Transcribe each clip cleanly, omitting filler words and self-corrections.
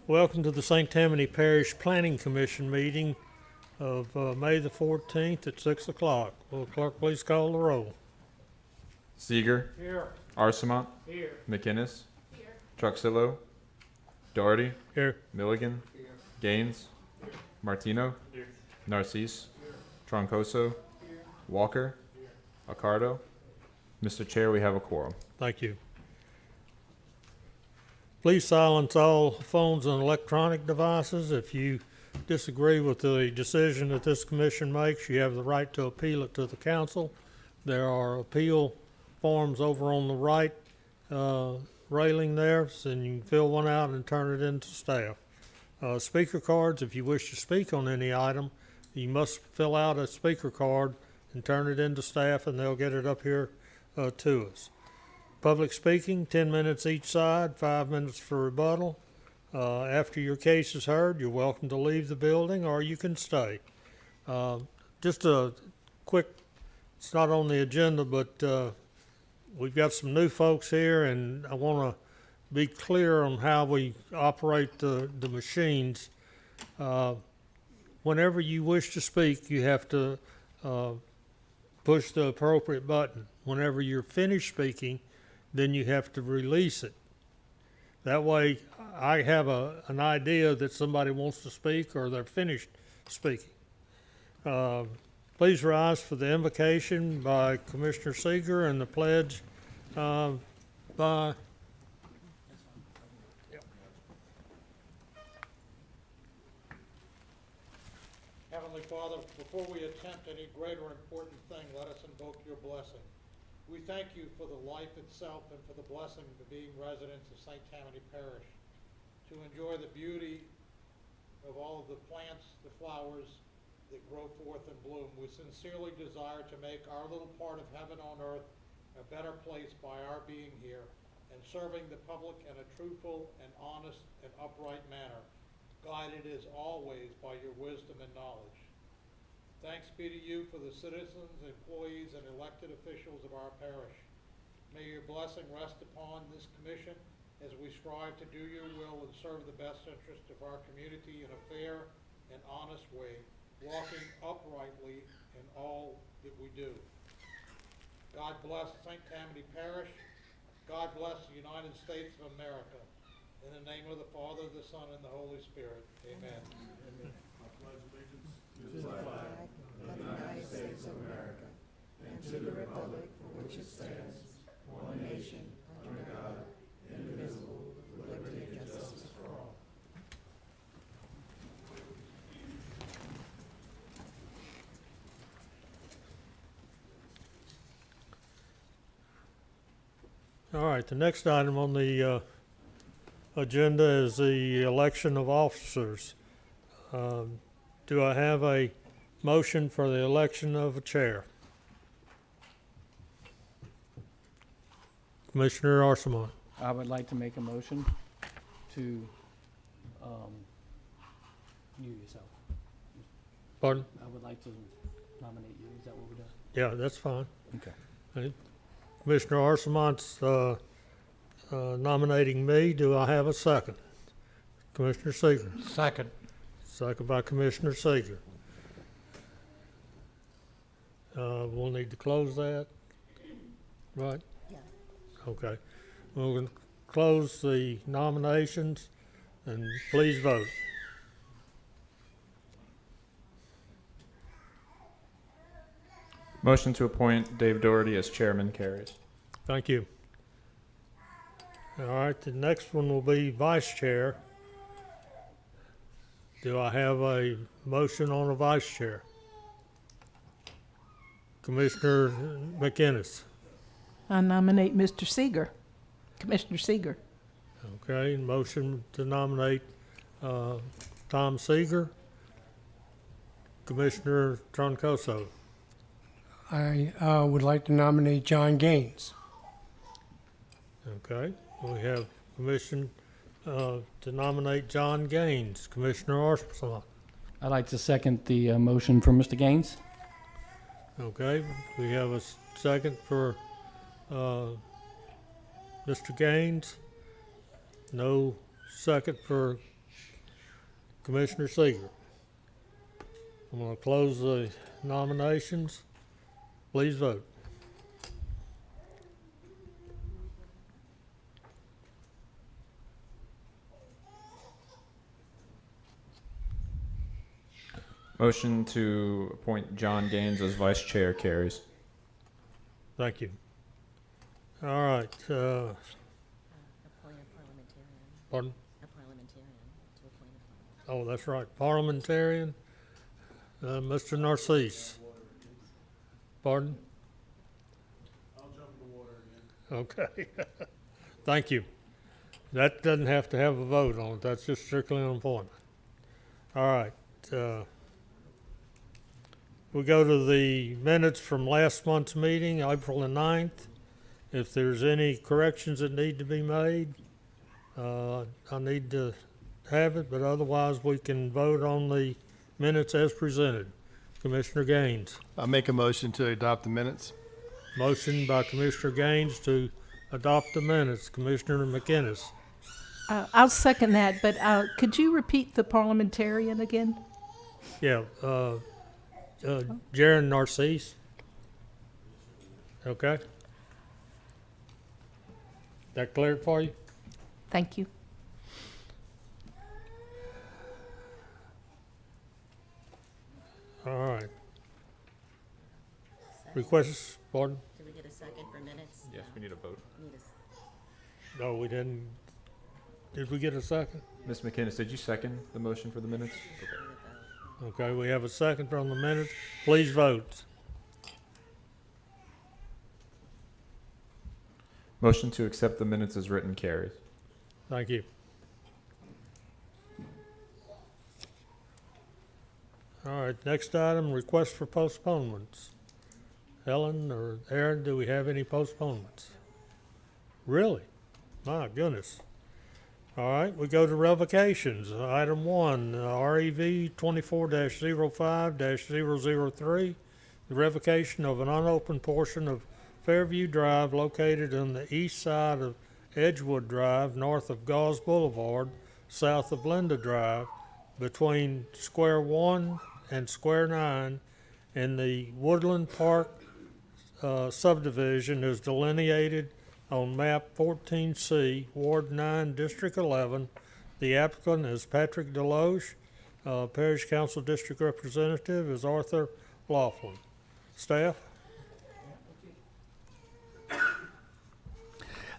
Welcome to the St. Tammany Parish Planning Commission meeting of May the 14th at 6 o'clock. Will the clerk please call the roll? Seeger. Here. Arsamont. Here. McInnes. Here. Truxillo. Doherty. Here. Milligan. Here. Gaines. Here. Martino. Here. Narcisse. Here. Troncoso. Here. Walker. Here. Accardo. Mr. Chair, we have a quorum. Thank you. Please silence all phones and electronic devices. If you disagree with the decision that this commission makes, you have the right to appeal it to the council. There are appeal forms over on the right railing there, so you can fill one out and turn it in to staff. Speaker cards, if you wish to speak on any item, you must fill out a speaker card and turn it in to staff, and they'll get it up here to us. Public speaking, 10 minutes each side, 5 minutes for rebuttal. After your case is heard, you're welcome to leave the building or you can stay. Just a quick, it's not on the agenda, but we've got some new folks here, and I want to be clear on how we operate the machines. Whenever you wish to speak, you have to push the appropriate button. Whenever you're finished speaking, then you have to release it. That way I have an idea that somebody wants to speak or they're finished speaking. Please rise for the invocation by Commissioner Seeger and the pledge by Heavenly Father, before we attempt any great or important thing, let us invoke your blessing. We thank you for the life itself and for the blessing of being residents of St. Tammany Parish, to enjoy the beauty of all of the plants, the flowers that grow forth and bloom. We sincerely desire to make our little part of heaven on earth a better place by our being here and serving the public in a truthful and honest and upright manner, guided as always by your wisdom and knowledge. Thanks be to you for the citizens, employees, and elected officials of our parish. May your blessing rest upon this commission as we strive to do your will and serve the best interest of our community in a fair and honest way, walking uprightly in all that we do. God bless St. Tammany Parish. God bless the United States of America. In the name of the Father, the Son, and the Holy Spirit. Amen. Amen. I pledge allegiance to the flag of the United States of America and to the republic for which it stands, one nation, under God, indivisible, with liberty and justice for all. All right, the next item on the agenda is the election of officers. Do I have a motion for the election of a chair? Commissioner Arsamont. I would like to make a motion to you yourself. Pardon? I would like to nominate you. Is that what we're doing? Yeah, that's fine. Okay. Commissioner Arsamont's nominating me. Do I have a second? Commissioner Seeger. Second. Second by Commissioner Seeger. We'll need to close that, right? Yeah. Okay. We're going to close the nominations, and please vote. Motion to appoint Dave Doherty as chairman carries. Thank you. All right, the next one will be vice chair. Do I have a motion on a vice chair? Commissioner McInnes. I nominate Mr. Seeger, Commissioner Seeger. Okay, motion to nominate Tom Seeger. Commissioner Troncoso. I would like to nominate John Gaines. Okay, we have permission to nominate John Gaines. Commissioner Arsamont. I'd like to second the motion for Mr. Gaines. Okay, we have a second for Mr. Gaines. No second for Commissioner Seeger. I'm going to close the nominations. Please vote. Motion to appoint John Gaines as vice chair carries. Thank you. All right. Appoint a parliamentarian. Pardon? A parliamentarian to appoint a Oh, parliamentarian. that's right. Parliamentarian, Mr. Narcisse. Pardon? I'll jump in the water again. Okay. Thank you. That doesn't have to have a vote on it. That's just strictly an appointment. All right. We go to the minutes from last month's meeting, April the 9th. If there's any corrections that need to be made, I need to have it, but otherwise we can vote on the minutes as presented. Commissioner Gaines. I make a motion to adopt the minutes. Motion by Commissioner Gaines to adopt the minutes. Commissioner McInnes. I'll second that, but could you repeat the parliamentarian again? Yeah, Jaron Narcisse. Okay. That cleared for you? Thank you. All right. Second. Requests, pardon? Did we get a second for minutes? Yes, we need a vote. Need a s- No, we didn't. Did we get a second? Ms. McInnes, did you second the motion for the minutes? need a vote. Okay, we have a second on the minutes. Please vote. Motion to accept the minutes as written carries. Thank you. All right, next item, request for postponements. Helen or Aaron, do we have any postponements? Really? My goodness. All right, we go to revocations. Item 1, REV 24-05-003, the revocation of an unopened portion of Fairview Drive located on the east side of Edgewood Drive, north of Gauze Boulevard, south of Linda Drive, between Square 1 and Square 9, in the Woodland Park subdivision is delineated on map 14C, Ward 9, District 11. The applicant is Patrick Deloche. Parish Council District Representative is Arthur Laughlin. Staff?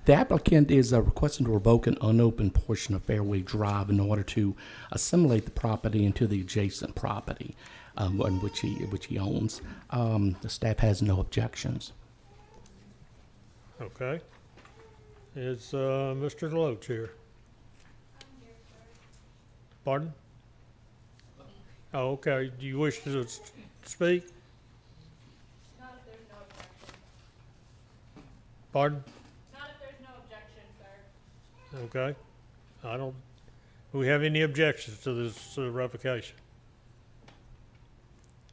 The applicant is requesting to revoke an unopened portion of Fairway Drive in order to assimilate the property into the adjacent property in which he owns. The staff has no objections. Okay. Is Mr. Deloach here? Pardon? Oh, okay. Do you wish to speak? Not if there's no objection. Pardon? Not if there's no objection, sir. Okay. Do we have any objections to this revocation?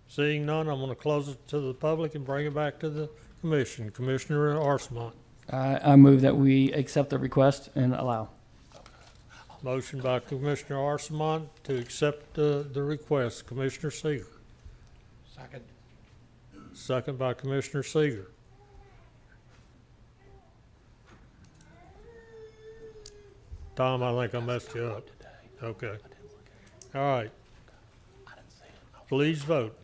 Seeing none, I'm going to close it to the public and bring it back to the commission. Commissioner Arsamont. I move that we accept the request and allow. Motion by Commissioner Arsamont to accept the request. Commissioner Seeger. Second. Second by Commissioner Seeger. Tom, I think I messed you up. Okay. All right. Please vote.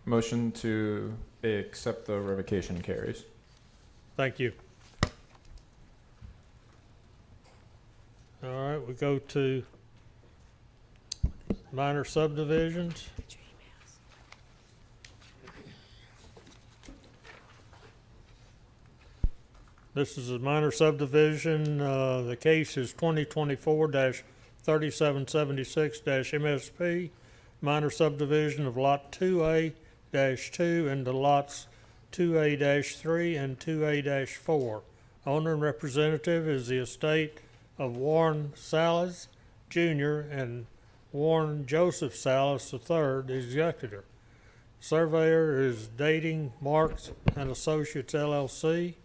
Motion to accept the revocation carries. Thank you. All right, we go to minor subdivisions. This is a minor subdivision. The case is 2024-3776-MSP, minor subdivision of Lot 2A-2 into lots 2A-3 and 2A-4. Owner and representative is the estate of Warren Salas Jr. and Warren Joseph Salas III, the executor. Surveyor is Dating Marks and Associates LLC.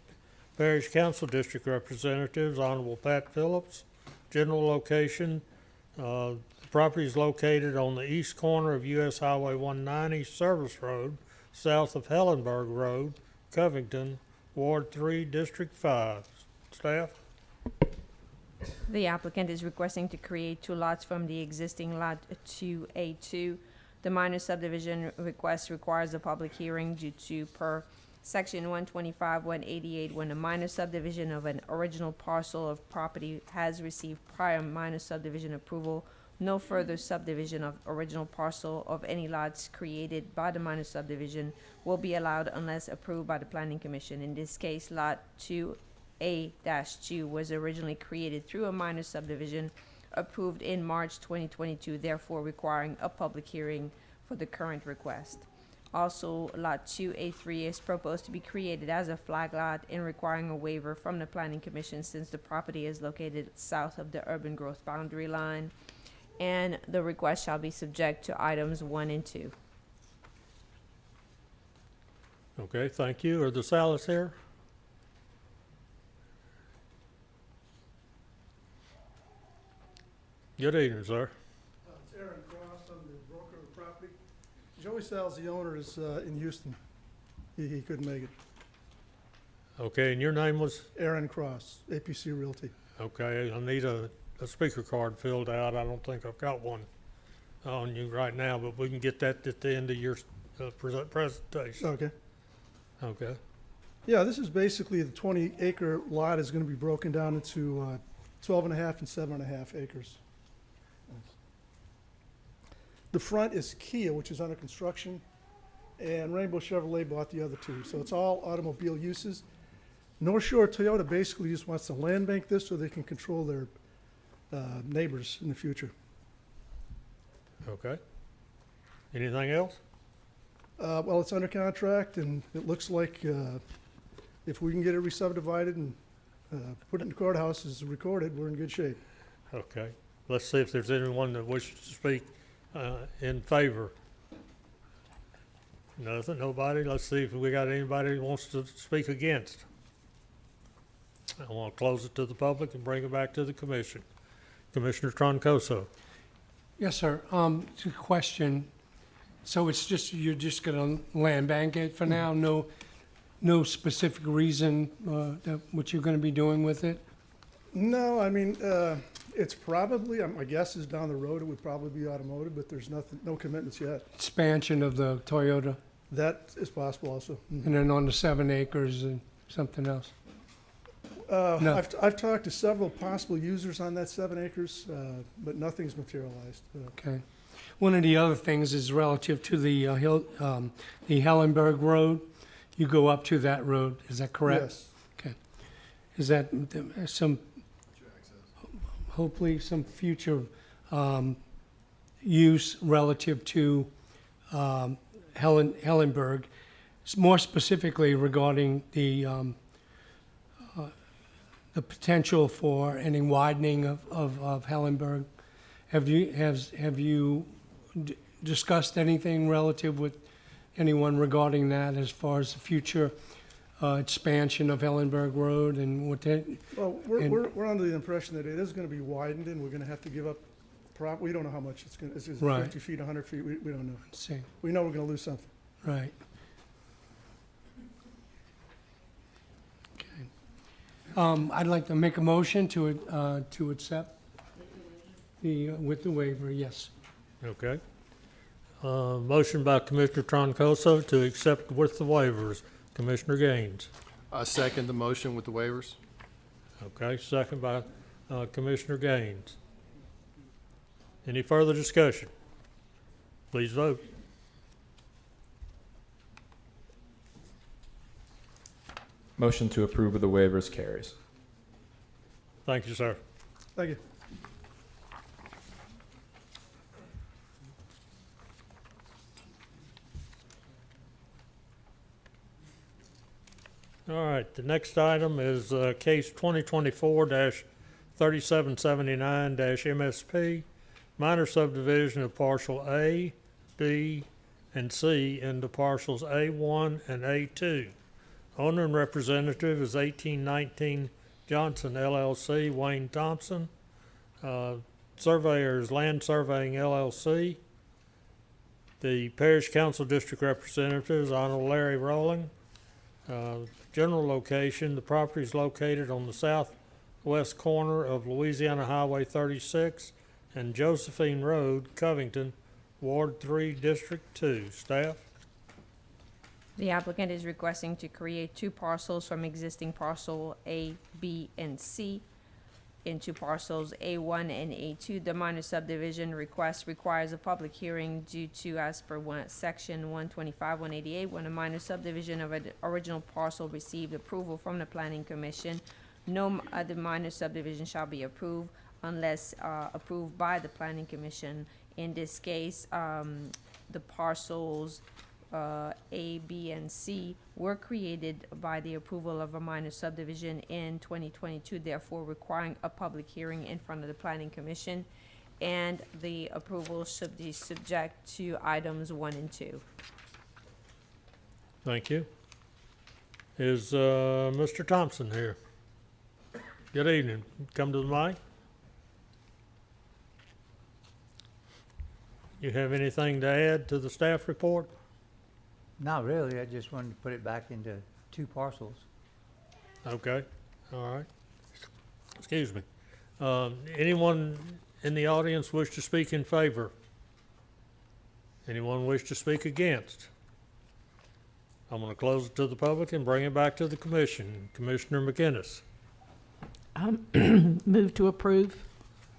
Parish Council District Representatives, Honorable Pat Phillips. General location, the property is located on the east corner of US Highway 190 Service Road, south of Hellenberg Road, Covington, Ward 3, District 5. Staff? The applicant is requesting to create 2 lots from the existing Lot 2A2. The minor subdivision request requires a public hearing due to per Section 125, 188, when a minor subdivision of an original parcel of property has received prior minor subdivision approval, no further subdivision of original parcel of any lots created by the minor subdivision will be allowed unless approved by the Planning Commission. In this case, Lot 2A-2 was originally created through a minor subdivision approved in March 2022, therefore requiring a public hearing for the current request. Also, Lot 2A3 is proposed to be created as a flag lot and requiring a waiver from the Planning Commission since the property is located south of the urban growth boundary line, and the request shall be subject to items 1 and 2. Okay, thank you. Are the Salas here? Good evening, sir. It's Aaron Cross. I'm the broker of the property. Joey Sal's the owner, is in Houston. He couldn't make it. Okay, and your name was? Aaron Cross, APC Realty. Okay, I need a speaker card filled out. I don't think I've got one on you right now, but we can get that at the end of your presentation. Okay. Okay. Yeah, this is basically the 20-acre lot is going to be broken down into 12 and a half and 7.5 acres. The front is Kia, which is under construction, and Rainbow Chevrolet bought the other 2. So it's all automobile uses. North Shore Toyota basically just wants to land bank this so they can control their neighbors in the future. Okay. Anything else? Well, it's under contract, and it looks like if we can get it re-subdivided and put it in the courthouse as recorded, we're in good shape. Okay. Let's see if there's anyone that wishes to speak in favor. Nothing, nobody. Let's see if we got anybody who wants to speak against. I want to close it to the public and bring it back to the commission. Commissioner Troncoso. Yes, sir. Question. So it's just, you're just gonna land bank it for now? No specific reason that what you're gonna be doing with it? No, I mean, it's probably, my guess is down the road, it would probably be automotive, but there's nothing, no commitments yet. Expansion of the Toyota, That is possible also. and then on the 7 acres and something else? No. I've talked to several possible users on that 7 acres, but nothing's materialized. Okay. One of the other things is relative to the the Hellenberg Road. You go up to that road, is that correct? Yes. Okay. Is that some, hopefully some future use relative to Hellenberg, more specifically regarding the potential for any widening of Hellenberg? Have you discussed anything relative with anyone regarding that as far as the future expansion of Hellenberg Road and what that? Well, we're under the impression that it is going to be widened, and we're going to have to give up we don't know how much it's going to, is it Right. 50 feet, 100 feet? We don't know. Let's see. We know we're going to lose something. Right. Okay. I'd like to make a motion to accept with the waiver, yes. Okay. Motion by Commissioner Troncoso to accept with the waivers. Commissioner Gaines. I second the motion with the waivers. Okay, second by Commissioner Gaines. Any further discussion? Please vote. Motion to approve with the waivers carries. Thank you, sir. Thank you. All right, the next item is case 2024-3779-MSP, minor subdivision of parcel A, B, and C into parcels A1 and A2 Owner and representative is 1819 Johnson LLC, Wayne Thompson. Surveyor is Land Surveying LLC. The Parish Council District Representative is Honorable Larry Rowling. General location, the property is located on the southwest corner of Louisiana Highway 36 and Josephine Road, Covington, Ward 3, District 2. Staff? The applicant is requesting to create two parcels from existing parcel A, B, and C into parcels A1 and A2. The minor subdivision request requires a public hearing due to, as per section 125, 188, when a minor subdivision of an original parcel received approval from the planning commission, no other minor subdivision shall be approved unless approved by the planning commission. In this case, the parcels A, B, and C were created by the approval of a minor subdivision in 2022, therefore requiring a public hearing in front of the planning commission, and the approval should be subject to items 1 and 2. Thank you. Is Mr. Thompson here? Good evening. Come to the mic. You have anything to add to the staff report? Not really, I just wanted to put it back into two parcels. Okay, all right. Excuse me. Anyone in the audience wish to speak in favor? Anyone wish to speak against? I'm going to close it to the public and bring it back to the commission. Commissioner McInnes. Move to approve.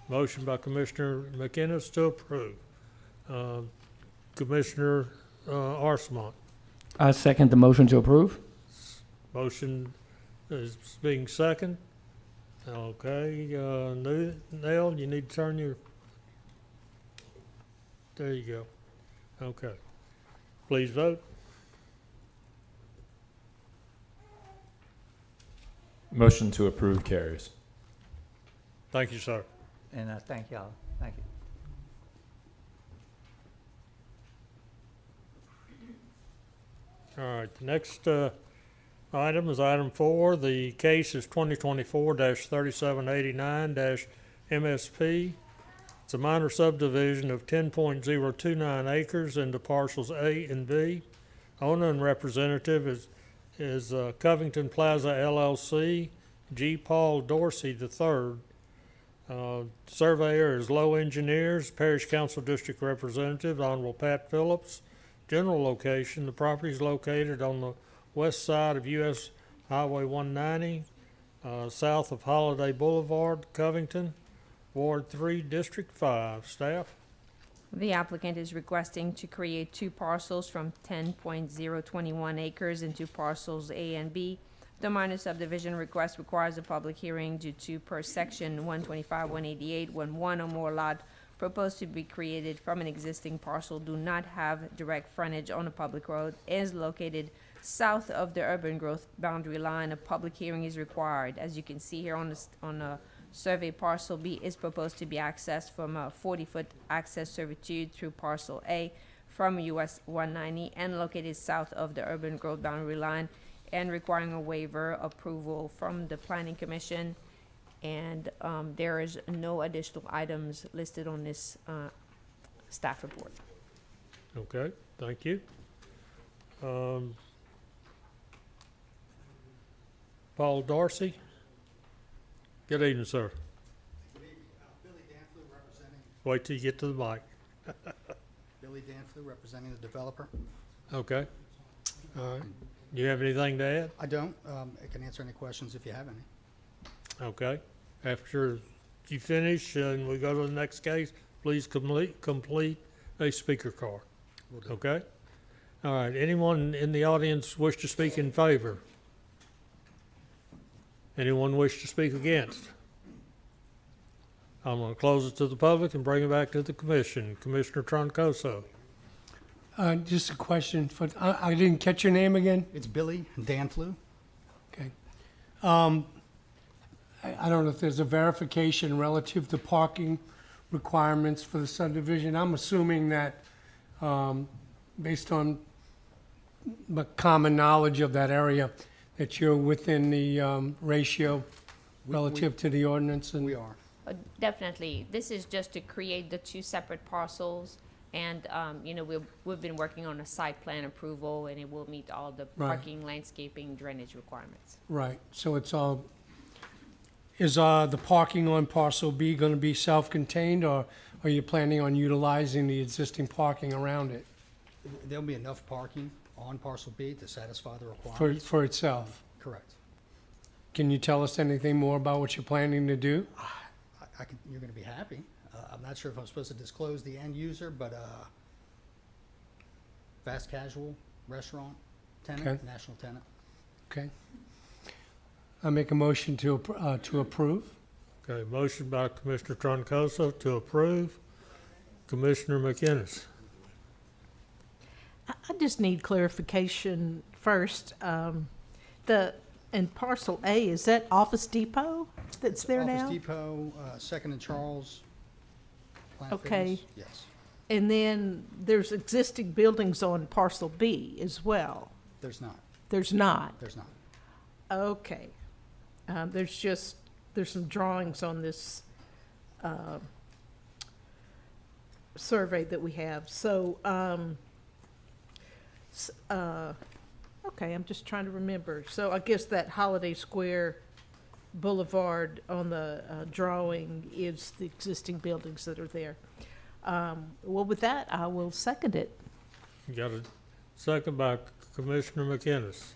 Motion by Commissioner McInnes to approve. Commissioner Arsamont. I second the motion to approve. Motion is being second. Okay, Nell, you need to turn your, there you go. Okay. Please vote. Motion to approve carries. Thank you, sir. And I thank y'all. Thank you. All right, the next item is item 4. The case is 2024-3789-MSP. It's a minor subdivision of 10.029 acres into parcels A and B. Owner and representative is Covington Plaza LLC, G. Paul Dorsey III. Surveyor is Low Engineers, Parish Council District Representative, Honorable Pat Phillips. General location, the property is located on the west side of US Highway 190, south of Holiday Boulevard, Covington, Ward 3, District 5. Staff? The applicant is requesting to create two parcels from 10.021 acres into parcels A and B. The minor subdivision request requires a public hearing due to per section 125, 188, when one or more lot proposed to be created from an existing parcel do not have direct frontage on a public road, is located south of the urban growth boundary line. A public hearing is required. As you can see here on the survey, parcel B is proposed to be accessed from a 40-foot access servitude through parcel A from US 190 and located south of the urban growth boundary line, and requiring a waiver approval from the planning commission. And there is no additional items listed on this staff report. Okay, thank you. Paul Dorsey. Good evening, sir. Good evening. Billy Danflew representing. Wait till you get to the mic. Billy Danflew representing the developer. Okay. All right. You have anything to add? I don't. I can answer any questions if you have any. Okay. After you finish and we go to the next case, please complete a speaker card. Will do. Okay? All right. Anyone in the audience wish to speak in favor? Anyone wish to speak against? I'm going to close it to the public and bring it back to the commission. Commissioner Troncoso. Just a question for, I didn't catch your name again? It's Billy Danflew. Okay. I don't know if there's a verification relative to parking requirements for the subdivision. I'm assuming that, based on the common knowledge of that area, that you're within the ratio We- relative to the ordinance? And We are. Definitely. This is just to create the two separate parcels. And, we've been working on a site plan approval, and it will meet all the Right. parking, landscaping, drainage requirements. Right, so it's all, is the parking on parcel B going to be self-contained, or are you planning on utilizing the existing parking around it There'll be enough parking on parcel B to satisfy the for requirements. for itself? Correct. Can you tell us anything more about what you're planning to do? You're gonna be happy. I'm not sure if I'm supposed to disclose the end user, but, fast casual restaurant tenant, Okay. national tenant. Okay. I make a motion to approve. Okay, motion by Commissioner Troncoso to approve. Commissioner McInnes. I just need clarification first. In parcel A, is that Office Depot that's there now? Office Depot, Second and Charles. Planet Okay. Fitness, yes. And then there's existing buildings on parcel B as well? There's not. There's not? There's not. Okay. There's some drawings on this survey that we have. So, okay, I'm just trying to remember. So I guess that Holiday Square Boulevard on the drawing is the existing buildings that are there. Well, with that, I will second it. You got a second by Commissioner McInnes.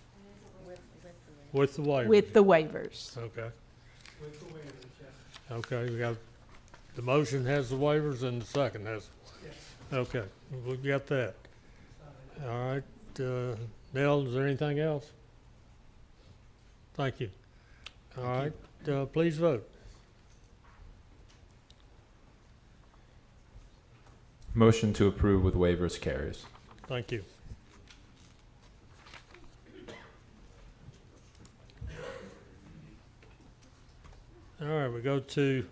With the waivers. With the waivers. Okay. Okay, we got, the motion has the waivers and the second has. Okay, we got that. All right, Nell, is there anything else? Thank you. All right, please vote. Motion to approve with waivers carries. Thank you. All right, we go to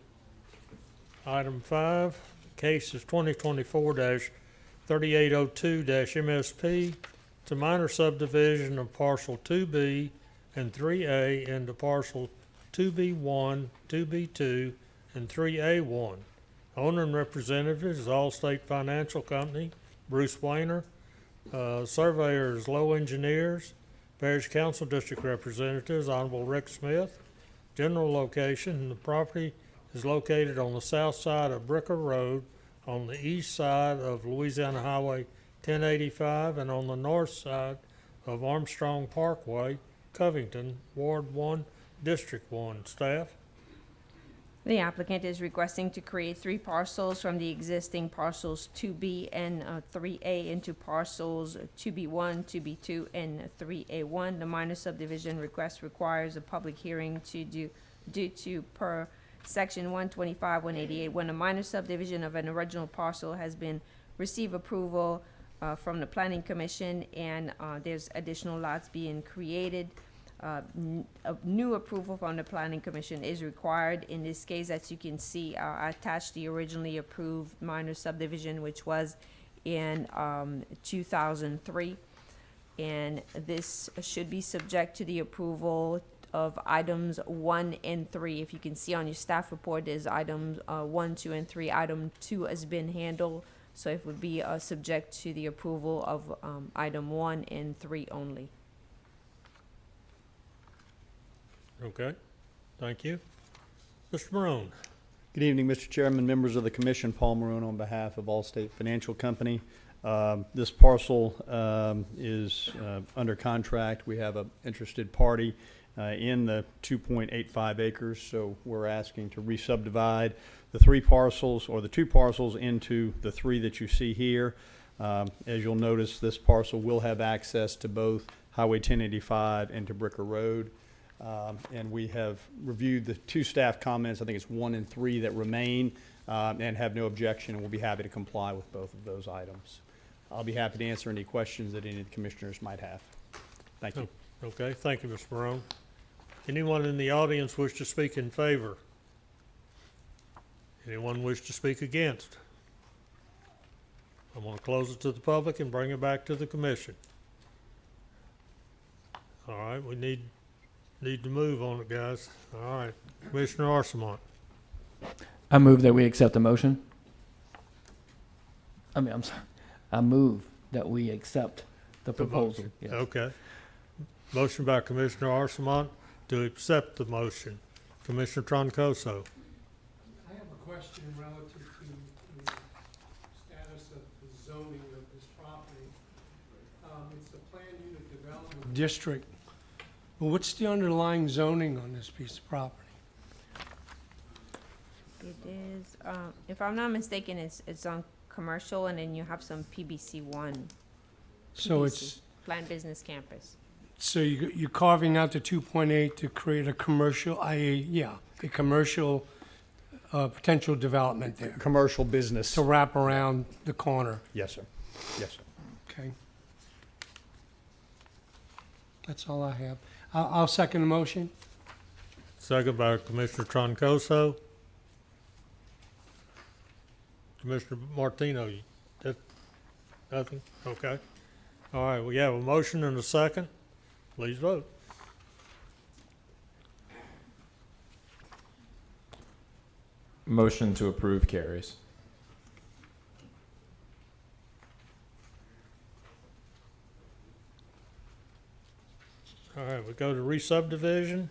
item 5. Case is 2024-3802-MSP. It's a minor subdivision of parcel 2B and 3A into parcel 2B1, 2B2, and 3A1. Owner and representative is Allstate Financial Company, Bruce Weiner. Surveyor is Low Engineers. Parish Council District Representatives, Honorable Rick Smith. General location, the property is located on the south side of Bricker Road, on the east side of Louisiana Highway 1085, and on the north side of Armstrong Parkway, Covington, Ward 1, District 1. Staff? The applicant is requesting to create 3 parcels from the existing parcels 2B and 3A into parcels 2B1, 2B2, and 3A1. The minor subdivision request requires a public hearing due to per section 125, 188, when a minor subdivision of an original parcel has been received approval from the Planning Commission and there's additional lots being created. A new approval from the Planning Commission is required. In this case, as you can see, I attached the originally approved minor subdivision, which was in 2003. And this should be subject to the approval of items 1 and 3. If you can see on your staff report, there's items 1, 2, and 3. Item 2 has been handled, so it would be subject to the approval of item 1 and 3 only. Okay, thank you. Mr. Marone. Good evening, Mr. Chairman, members of the commission. Paul Marone on behalf of Allstate Financial Company. This parcel is under contract. We have an interested party in the 2.85 acres, so we're asking to re-subdivide the 3 parcels, or the 2 parcels, into the 3 that you see here. As you'll notice, this parcel will have access to both Highway 1085 and to Bricker Road. And we have reviewed the 2 staff comments, I think it's 1 and 3 that remain, and have no objection, and we'll be happy to comply with both of those items. I'll be happy to answer any questions that any of the commissioners might have. Thank you. Okay, thank you, Mr. Marone. Anyone in the audience wish to speak in favor? Anyone wish to speak against? I'm going to close it to the public and bring it back to the commission. All right, we need Need to move on it, guys. All right. Commissioner Arsamont. I move that we accept the motion. I'm sorry. I move that we accept the proposal. Yes. Okay. Motion by Commissioner Arsamont to accept the motion. Commissioner Troncoso. I have a question relative to the status of the zoning of this property. It's the planned unit development district. Well, what's the underlying zoning on this piece of property? It is, if I'm not mistaken, it's on commercial, and then you have some PBC one. So PBC, it's, Planned Business Campus. so you're carving out the 2.8 to create a commercial, a commercial potential development there Commercial business. to wrap around the corner. Yes, sir. Yes, sir. Okay. That's all I have. I'll second the motion. Second by Commissioner Troncoso. Commissioner Martino, nothing? Okay. All right, we have a motion and a second. Please vote. Motion to approve carries. All right, we go to re-subdivision.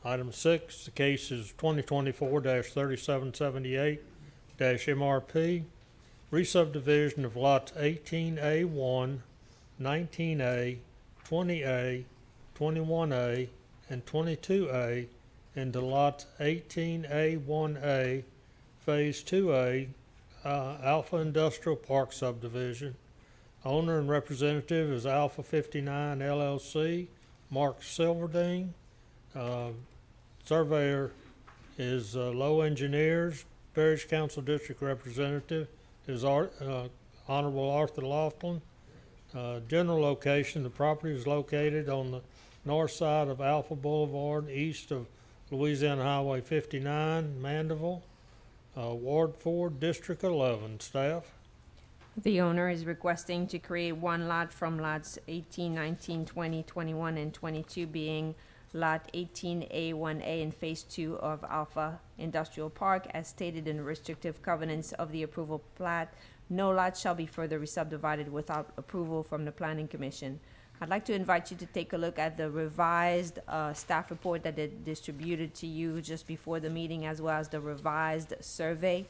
Item 6, the case is 2024-3778-MRP. Re-subdivision of lots 18A1, 19A, 20A, 21A, and 22A into lot 18A1A, Phase 2A, Alpha Industrial Park subdivision. Owner and representative is Alpha 59 LLC, Mark Silverding. Surveyor is Low Engineers. Parish Council District Representative is Honorable Arthur Laughlin. General location, the property is located on the north side of Alpha Boulevard, east of Louisiana Highway 59, Mandeville. Ward 4, District 11. Staff? The owner is requesting to create one lot from lots 18, 19, 20, 21, and 22, being Lot 18A1A in Phase 2 of Alpha Industrial Park, as stated in the restrictive covenants of the approval plat. No lot shall be further re-subdivided without approval from the Planning Commission. I'd like to invite you to take a look at the revised staff report that they distributed to you just before the meeting, as well as the revised survey.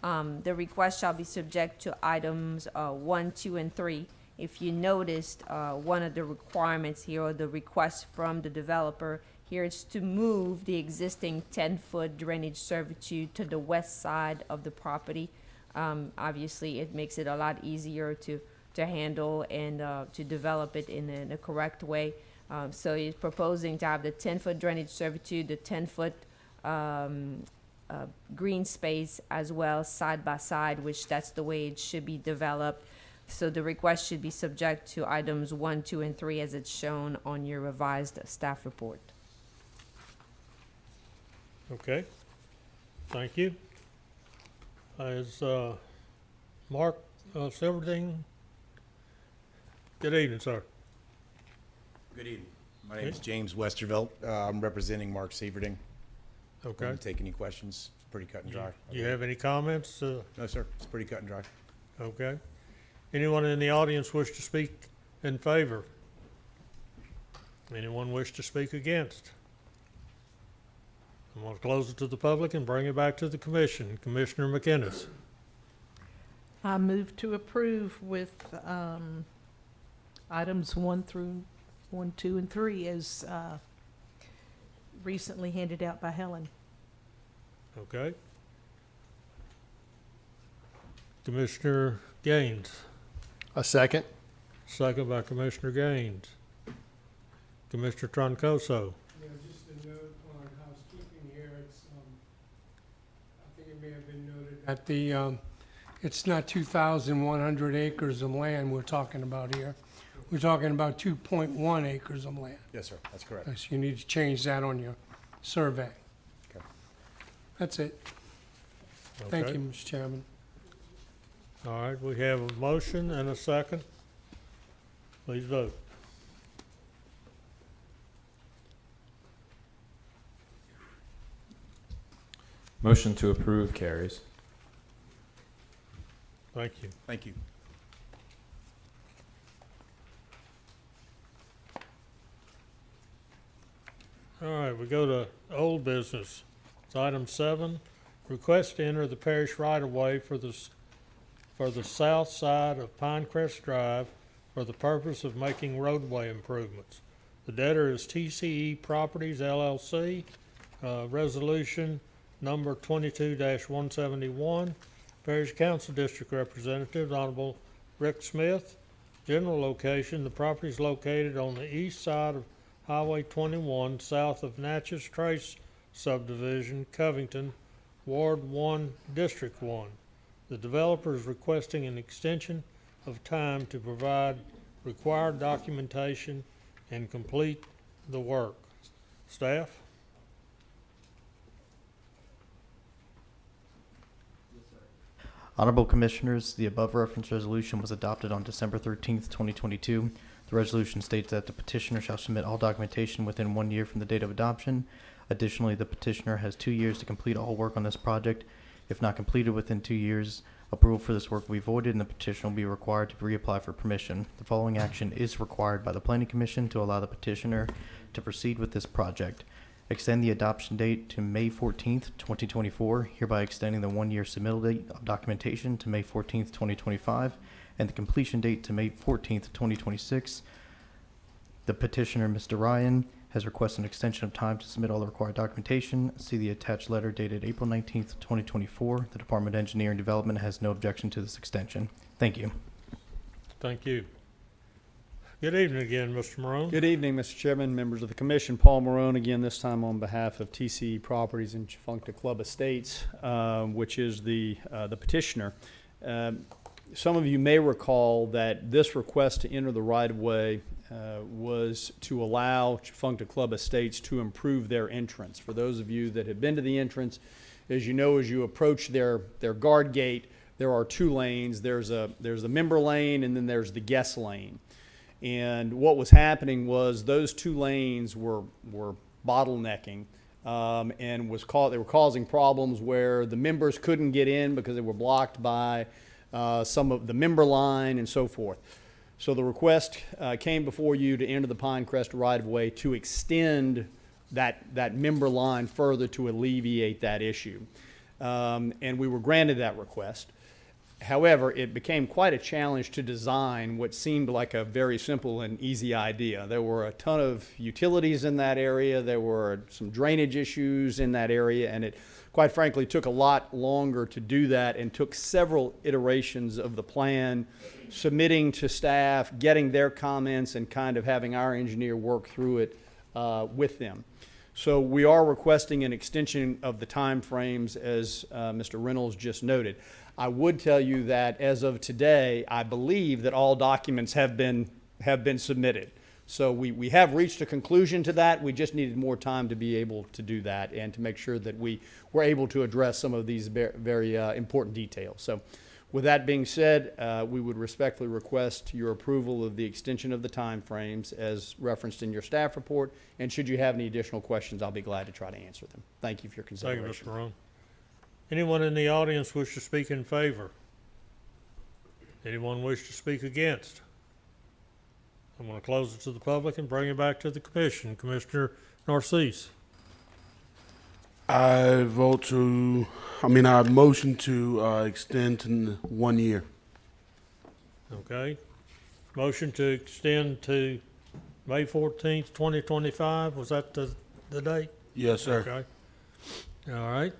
The request shall be subject to items 1, 2, and 3. If you noticed, one of the requirements here, or the request from the developer here, is to move the existing 10-foot drainage servitude to the west side of the property. Obviously, it makes it a lot easier to handle and to develop it in a correct way. So he's proposing to have the 10-foot drainage servitude, the 10-foot green space as well, side by side, which that's the way it should be developed. So the request should be subject to items 1, 2, and 3 as it's shown on your revised staff report. Okay. Thank you. Is Mark Silverding? Good evening, sir. Good evening. My name is James Westervelt. I'm representing Mark Sieverding. Okay. Want to take any questions? It's pretty cut and dry. You have any comments? No, sir. It's pretty cut and dry. Okay. Anyone in the audience wish to speak in favor? Anyone wish to speak against? I'm going to close it to the public and bring it back to the commission. Commissioner McInnes. I move to approve with items 1, 2, and 3 as recently handed out by Helen. Okay. Commissioner Gaines. A second. Second by Commissioner Gaines. Commissioner Troncoso. Yeah, just a note on housekeeping here, it's, I think it may have been noted that the, it's not 2,100 acres of land we're talking about here. We're talking about 2.1 acres of land. Yes, sir. That's correct. So you need to change that on your survey. Okay. That's it. Thank Okay. you, Mr. Chairman. All right, we have a motion and a second. Please vote. Motion to approve carries. Thank you. Thank you. All right, we go to old business. It's item 7, request to enter the parish right-of-way for the south side of Pinecrest Drive for the purpose of making roadway improvements. The debtor is TCE Properties LLC, resolution number 22-171. Parish Council District Representative, Honorable Rick Smith. General location, the property is located on the east side of Highway 21, south of Natchez Trace Subdivision, Covington, Ward 1, District 1. The developer is requesting an extension of time to provide required documentation and complete the work. Staff? Honorable Commissioners, the above referenced resolution was adopted on December 13th, 2022. The resolution states that the petitioner shall submit all documentation within 1 year from the date of adoption. Additionally, the petitioner has 2 years to complete all work on this project. If not completed within 2 years, approval for this work will be voided and the petitioner will be required to reapply for permission. The following action is required by the Planning Commission to allow the petitioner to proceed with this project. Extend the adoption date to May 14th, 2024, hereby extending the 1 year submittal date of documentation to May 14th, 2025, and the completion date to May 14th, 2026. The petitioner, Mr. Ryan, has requested an extension of time to submit all the required documentation. See the attached letter dated April 19th, 2024. The Department of Engineering Development has no objection to this extension. Thank you. Thank you. Good evening again, Mr. Morone. Good evening, Mr. Chairman, members of the Commission. Paul Morone again, this time on behalf of TCE Properties and Chifuncta Club Estates, which is the petitioner. Some of you may recall that this request to enter the right-of-way was to allow Chifuncta Club Estates to improve their entrance. For those of you that have been to the entrance, as you know, as you approach their guard gate, there are 2 lanes. There's the member lane and then there's the guest lane. And what was happening was those 2 lanes were bottlenecking and they were causing problems where the members couldn't get in because they were blocked by some of the member line and so forth. So the request came before you to enter the Pinecrest right-of-way to extend that member line further to alleviate that issue. And we were granted that request. However, it became quite a challenge to design what seemed like a very simple and easy idea. There were a ton of utilities in that area. There were some drainage issues in that area, and it, quite frankly, took a lot longer to do that and took several iterations of the plan, submitting to staff, getting their comments, and kind of having our engineer work through it with them. So we are requesting an extension of the time frames, as Mr. Reynolds just noted. I would tell you that as of today, I believe that all documents have been submitted. So we have reached a conclusion to that. We just needed more time to be able to do that and to make sure that we were able to address some of these very important details. So with that being said, we would respectfully request your approval of the extension of the time frames as referenced in your staff report. And should you have any additional questions, I'll be glad to try to answer them. Thank you for your consideration. Thank you, Mr. Morone. Anyone in the audience wish to speak in favor? Anyone wish to speak against? I'm going to close it to the public and bring it back to the commission. Commissioner Narcisse. I motion to extend to 1 year. Okay. Motion to extend to May 14th, 2025. Was that the date? Yes, sir. Okay. All right.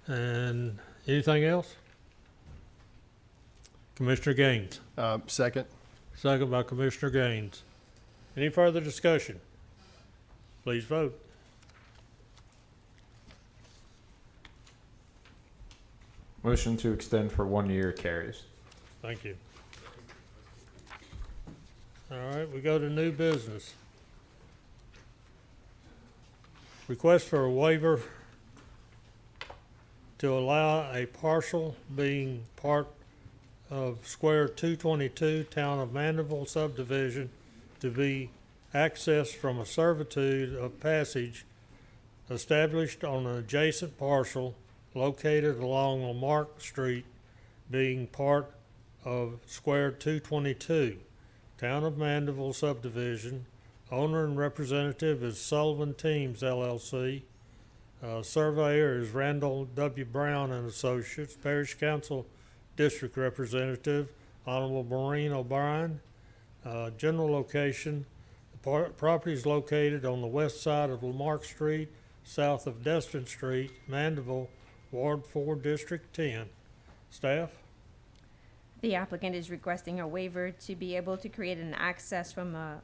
And anything else? Commissioner Gaines. Second. Second by Commissioner Gaines. Any further discussion? Please vote. Motion to extend for 1 year carries. Thank you. All right, we go to new business. Request for a waiver to allow a parcel being part of Square 222, Town of Mandeville subdivision to be accessed from a servitude of passage established on an adjacent parcel located along Lamarck Street, being part of Square 222, Town of Mandeville subdivision. Owner and representative is Sullivan Teams LLC. Surveyor is Randall W. Brown and Associates. Parish Council District Representative, Honorable Maureen O'Brien. General location, the property is located on the west side of Lamarck Street, south of Destin Street, Mandeville, Ward 4, District 10. Staff? The applicant is requesting a waiver to be able to create an access from a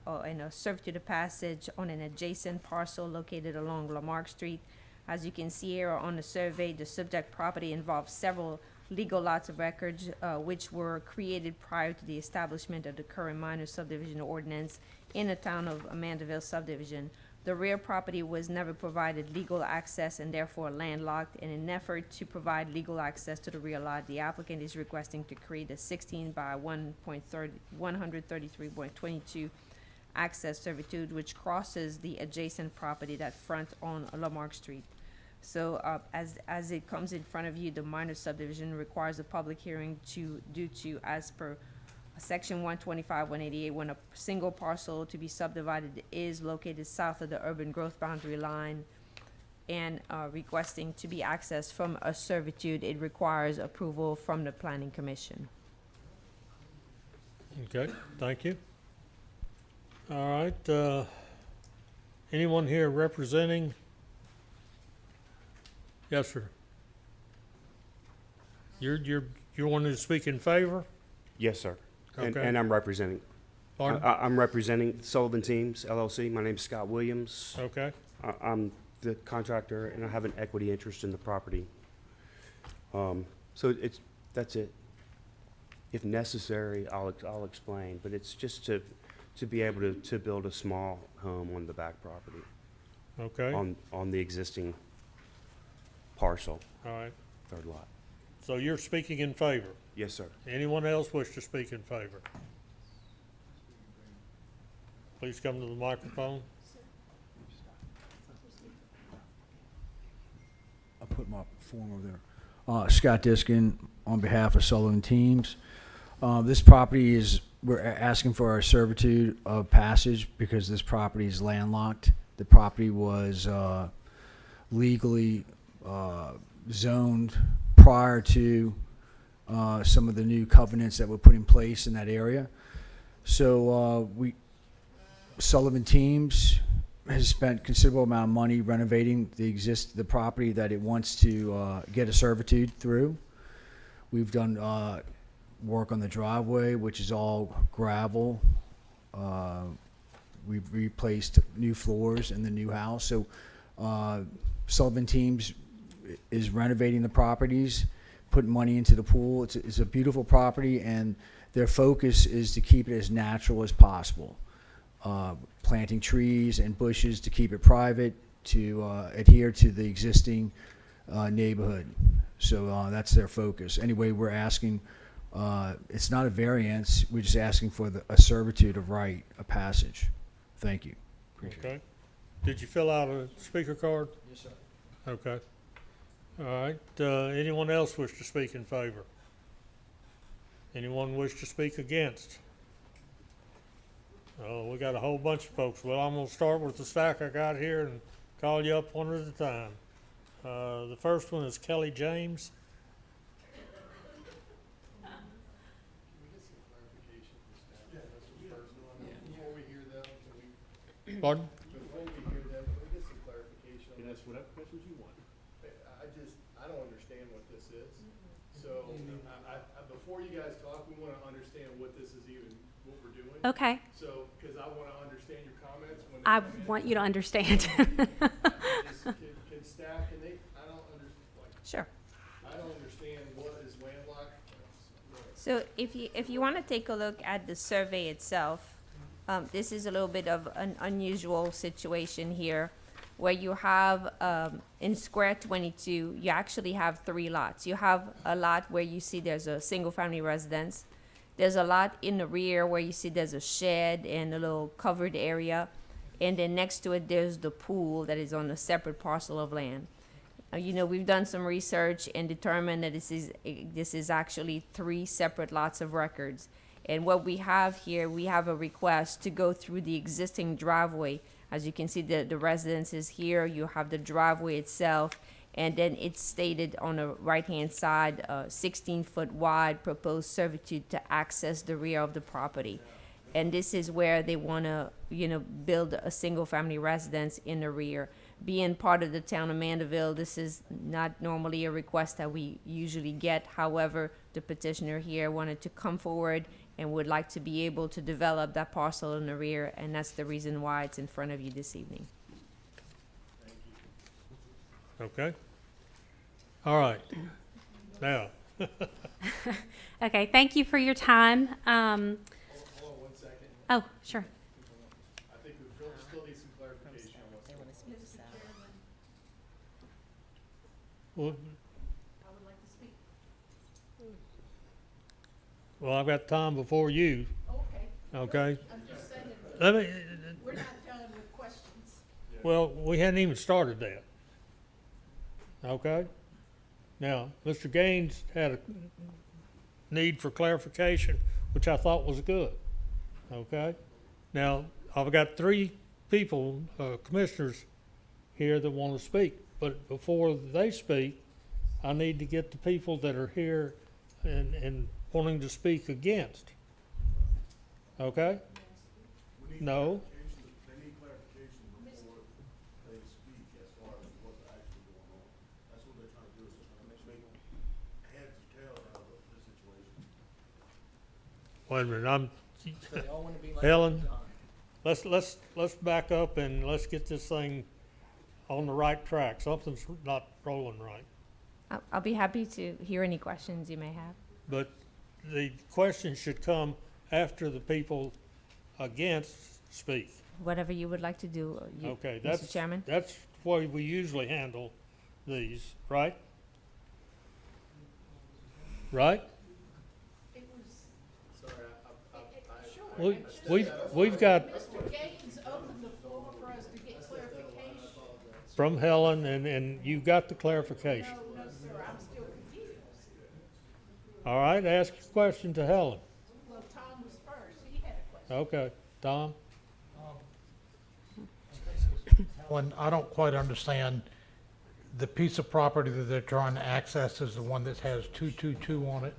servitude of passage on an adjacent parcel located along Lamarck Street. As you can see here on the survey, the subject property involves several legal lots of records, which were created prior to the establishment of the current minor subdivision ordinance in the town of Mandeville subdivision. The rear property was never provided legal access and therefore landlocked. In an effort to provide legal access to the rear lot, the applicant is requesting to create a 16 by 133.22 access servitude, which crosses the adjacent property that front on Lamarck Street. So as it comes in front of you, the minor subdivision requires a public hearing due to, as per Section 125, 188, when a single parcel to be subdivided is located south of the urban growth boundary line and requesting to be accessed from a servitude, it requires approval from the Planning Commission. Okay, thank you. All right, anyone here representing? Yes, sir. You're wanting to speak in favor? Yes, sir. Okay. And I'm representing. Pardon? I'm representing Sullivan Teams LLC. My name's Scott Williams. Okay. I'm the contractor, and I have an equity interest in the property. So that's it. If necessary, I'll explain, but it's just to be able to build a small home on the back property. Okay. On the existing parcel. All right. Third lot. So you're speaking in favor? Yes, sir. Anyone else wish to speak in favor? Please come to the microphone. I'll put my form over there. Scott Diskin on behalf of Sullivan Teams. This property we're asking for a servitude of passage because this property is landlocked. The property was legally zoned prior to some of the new covenants that were put in place in that area. So Sullivan Teams has spent considerable amount of money renovating the property that it wants to get a servitude through. We've done work on the driveway, which is all gravel. We've replaced new floors in the new house. So Sullivan Teams is renovating the properties, putting money into the pool. It's a beautiful property, and their focus is to keep it as natural as possible. Planting trees and bushes to keep it private, to adhere to the existing neighborhood. So that's their focus. Anyway, we're asking, it's not a variance, we're just asking for a servitude of right, a passage. Thank you. Appreciate Okay. Did you fill out a speaker card? Yes, sir. Okay. All right. Anyone else wish to speak in favor? Anyone wish to speak against? Oh, we got a whole bunch of folks. Well, I'm going to start with the stack I got here and call you up one at a time. The first one is Kelly James. Pardon? Before we hear that, can we get some clarification? You can ask whatever questions you want. I don't understand what this is. So, before you guys talk, we want to understand what this is even, what we're doing. Okay. So, because I want to understand your comments when they I come in. want you to understand. Can staff, I don't understand, Sure. I don't understand what is landlocked. So if you want to take a look at the survey itself, this is a little bit of an unusual situation here, where you have, in Square 22, you actually have 3 lots. You have a lot where you see there's a single-family residence. There's a lot in the rear where you see there's a shed and a little covered area. And then next to it, there's the pool that is on a separate parcel of land. You know, we've done some research and determined that this is actually 3 separate lots of records. And what we have here, we have a request to go through the existing driveway. As you can see, the residence is here, you have the driveway itself, and then it's stated on the right-hand side, 16-foot wide proposed servitude to access the rear of the property. And this is where they want to, you know, build a single-family residence in the rear. Being part of the town of Mandeville, this is not normally a request that we usually get. However, the petitioner here wanted to come forward and would like to be able to develop that parcel in the rear, and that's the reason why it's in front of you this evening. Okay. All right. Now. Okay, thank you for your time. Hold on 1 second. Oh, sure. I think we still need some clarification on what's. They want to speak to Sal. Well, I would like to speak. well, I've got time before you. Okay. Okay. I'm just saying, Let me, we're not done with questions. well, we hadn't even started that. Okay? Now, Mr. Gaines had a need for clarification, which I thought was good. Okay? Now, I've got 3 people, commissioners here that want to speak, but before they speak, I need to get the people that are here and wanting to speak against. Okay? No? They need clarification before they speak as far as what's actually going on. That's what they're trying to do, is they're trying to make heads or tails out of the situation. Wait a minute, I'm, So they all want to be like Helen, John. let's back up and let's get this thing on the right track. Something's not rolling right. I'll be happy to hear any questions you may have. But the question should come after the people against speak. Whatever you would like to do, Okay, Mr. Chairman. that's the way we usually handle these, right? Right? It was, Sorry, We've got Mr. Gaines opened the floor for us to get clarification. from Helen, and you got the clarification. No, sir, I'm still confused. All right, ask your question to Helen. Well, Tom was first, he had a question. Okay, Tom? Helen, I don't quite understand, the piece of property that they're trying to access is the one that has 222 on it?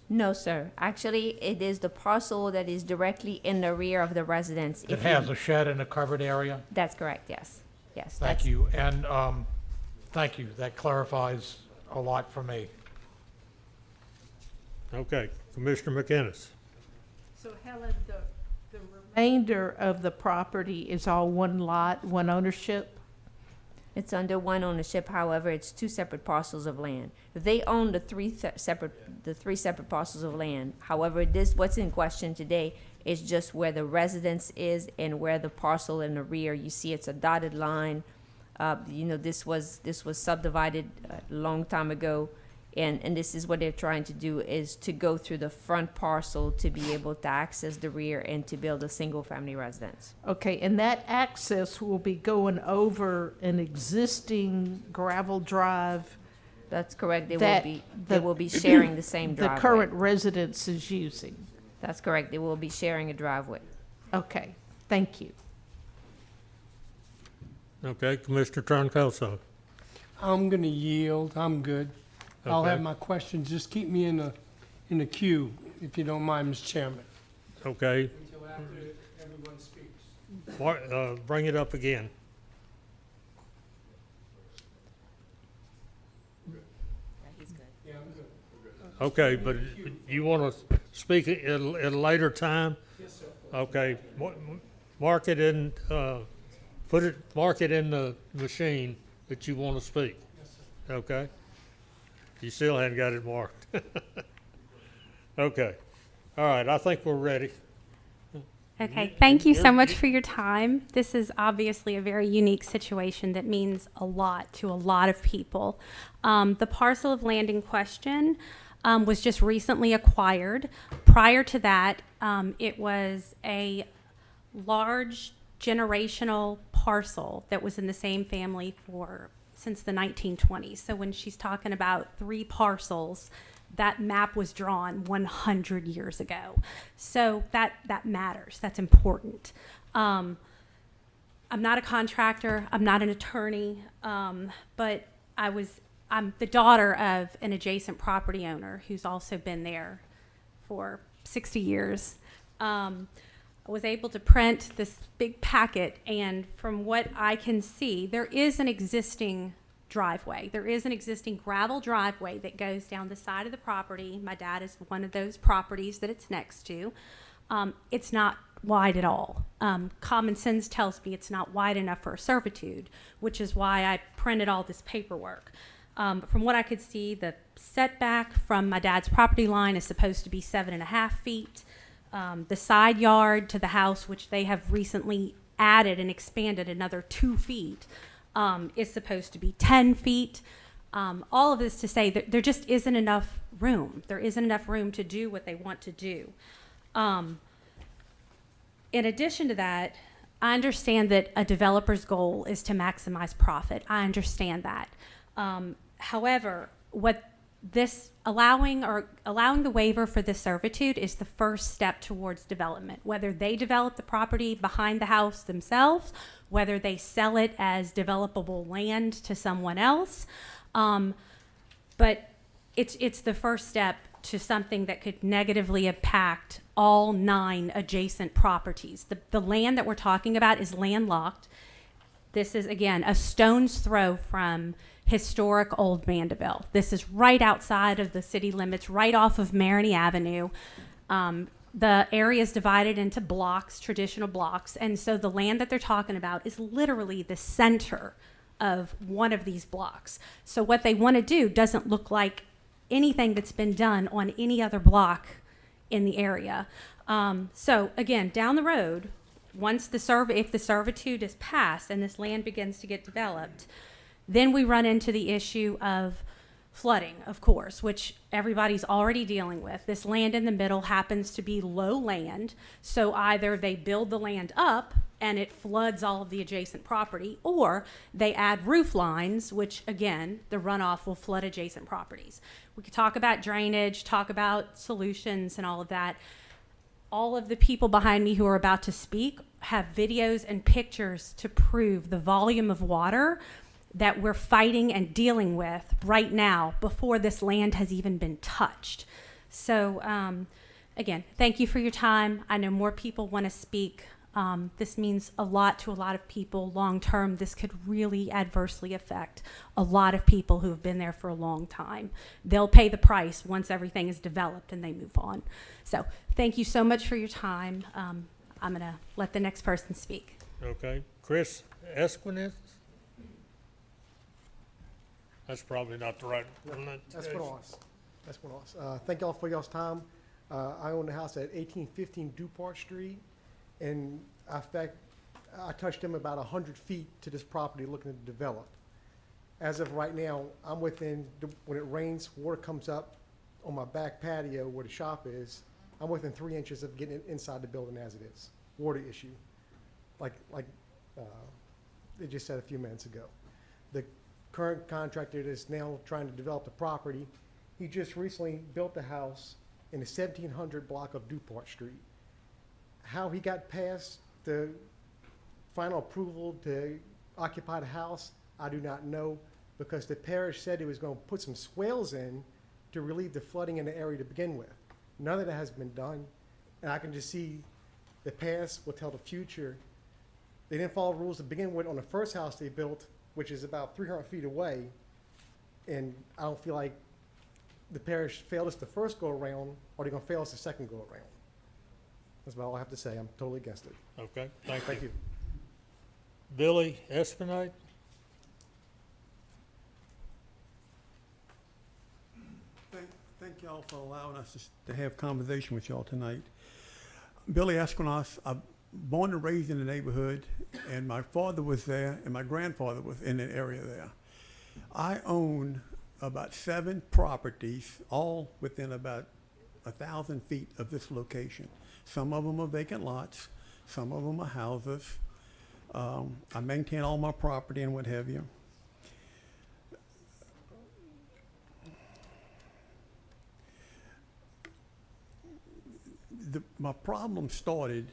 No, sir. Actually, it is the parcel that is directly in the rear of the residence. It has a shed and a covered area? That's correct, yes. Yes. Thank you, and, thank you, that clarifies a lot for me. Okay, Commissioner McInnes. So Helen, the remainder of the property is all one lot, one ownership? It's under one ownership, however, it's 2 separate parcels of land. They own the 3 separate parcels of land. However, what's in question today is just where the residence is and where the parcel in the rear. You see, it's a dotted line. You know, this was subdivided a long time ago, and this is what they're trying to do, is to go through the front parcel to be able to access the rear and to build a single-family residence. Okay, and that access will be going over an existing gravel drive? That's correct. They that will be sharing the same driveway. The current residence is using? That's correct. They will be sharing a driveway. Okay, thank you. Okay, Commissioner Troncoso. I'm gonna yield, I'm good. I'll Okay. have my questions, just keep me in the queue, if you don't mind, Mr. Chairman. Okay, Until after everyone speaks. bring it up again. Yeah, he's good. Yeah, I'm good. Okay, but you want to speak at a later time? Yes, sir. Okay, mark it in, mark it in the machine that you want to speak. Yes, sir. Okay? You still hadn't got it marked. Okay. All right, I think we're ready. Okay, thank you so much for your time. This is obviously a very unique situation that means a lot to a lot of people. The parcel of land in question was just recently acquired. Prior to that, it was a large generational parcel that was in the same family since the 1920s. So when she's talking about 3 parcels, that map was drawn 100 years ago. So that matters. That's important. I'm not a contractor. I'm not an attorney, but I'm the daughter of an adjacent property owner who's also been there for 60 years. I was able to print this big packet, and from what I can see, there is an existing driveway. There is an existing gravel driveway that goes down the side of the property. My dad is one of those properties that it's next to. It's not wide at all. Common sense tells me it's not wide enough for a servitude, which is why I printed all this paperwork. From what I could see, the setback from my dad's property line is supposed to be 7.5 feet. The side yard to the house, which they have recently added and expanded another 2 feet, is supposed to be 10 feet. All of this to say that there just isn't enough room. There isn't enough room to do what they want to do. In addition to that, I understand that a developer's goal is to maximize profit. I understand that. However, what this allowing the waiver for this servitude is the first step towards development. Whether they develop the property behind the house themselves, whether they sell it as developable land to someone else, but it's the first step to something that could negatively impact all 9 adjacent properties. The land that we're talking about is landlocked. This is, again, a stone's throw from historic Old Mandeville. This is right outside of the city limits, right off of Marigny Avenue. The area is divided into blocks, traditional blocks, and so the land that they're talking about is literally the center of one of these blocks. So what they want to do doesn't look like anything that's been done on any other block in the area. So again, down the road, if the servitude is passed and this land begins to get developed, then we run into the issue of flooding, of course, which everybody's already dealing with. This land in the middle happens to be low land, so either they build the land up and it floods all of the adjacent property, or they add roof lines, which again, the runoff will flood adjacent properties. We could talk about drainage, talk about solutions and all of that. All of the people behind me who are about to speak have videos and pictures to prove the volume of water that we're fighting and dealing with right now before this land has even been touched. So again, thank you for your time. I know more people want to speak. This means a lot to a lot of people. Long term, this could really adversely affect a lot of people who have been there for a long time. They'll pay the price once everything is developed and they move on. So thank you so much for your time. I'm going to let the next person speak. Okay. Chris Esquinet? That's probably not the right pronunciation. That's thank y'all for y'all's time. I own the house at 1815 Dupart Street, and in fact, I touched them about 100 feet to this property looking to develop. As of right now, I'm within, when it rains, water comes up on my back patio where the shop is, I'm within 3 inches of getting inside the building as it is. Water issue, like they just said a few minutes ago. The current contractor that's now trying to develop the property, he just recently built a house in the 1700 block of Dupart Street. How he got past the final approval to occupy the house, I do not know, because the parish said it was going to put some swales in to relieve the flooding in the area to begin with. None of that has been done, and I can just see the past will tell the future. They didn't follow rules to begin with on the first house they built, which is about 300 feet away, and I don't feel like the parish failed us the first go around, or they're going to fail us the second go around. That's about all I have to say. I'm totally against it. Okay, thank you. Billy Espinade? Thank y'all for allowing us to have conversation with y'all tonight. Billy Esquinas, I'm born and raised in the neighborhood, and my father was there, and my grandfather was in the area there. I own about 7 properties, all within about 1,000 feet of this location. Some of them are vacant lots, some of them are houses. I maintain all my property and what have you. My problem started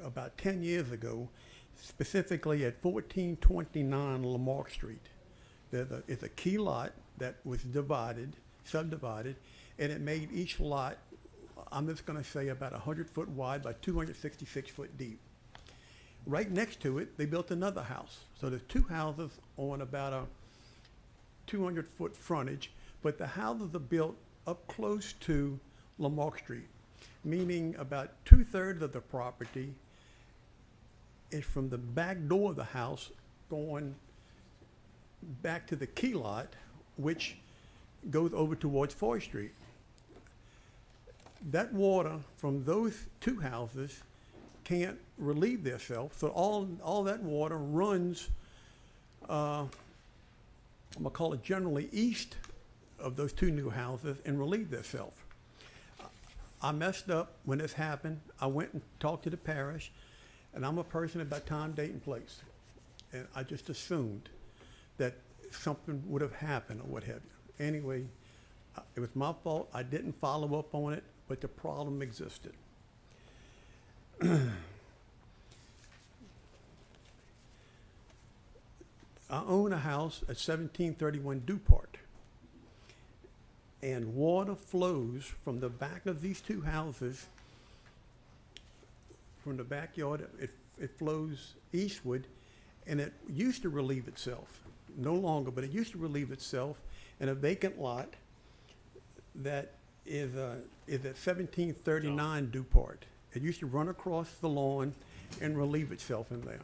about 10 years ago, specifically at 1429 Lamarck Street. It's a key lot that was subdivided, and it made each lot, I'm just going to say about 100 foot wide by 266 foot deep. Right next to it, they built another house. So there's two houses on about a 200 foot frontage, but the houses are built up close to Lamarck Street, meaning about 2/3 of the property is from the back door of the house going back to the key lot, which goes over towards 4th Street. That water from those two houses can't relieve themselves, so all that water runs, I'm gonna call it generally east of those two new houses and relieve themselves. I messed up when this happened. I went and talked to the parish, and I'm a person about time, date, and place. And I just assumed that something would have happened or what have you. Anyway, it was my fault. I didn't follow up on it, but the problem existed. I own a house at 1731 Dupart. And water flows from the back of these two houses, from the backyard, it flows eastward, and it used to relieve itself. No longer, but it used to relieve itself in a vacant lot that is at 1739 Dupart. It used to run across the lawn and relieve itself in there.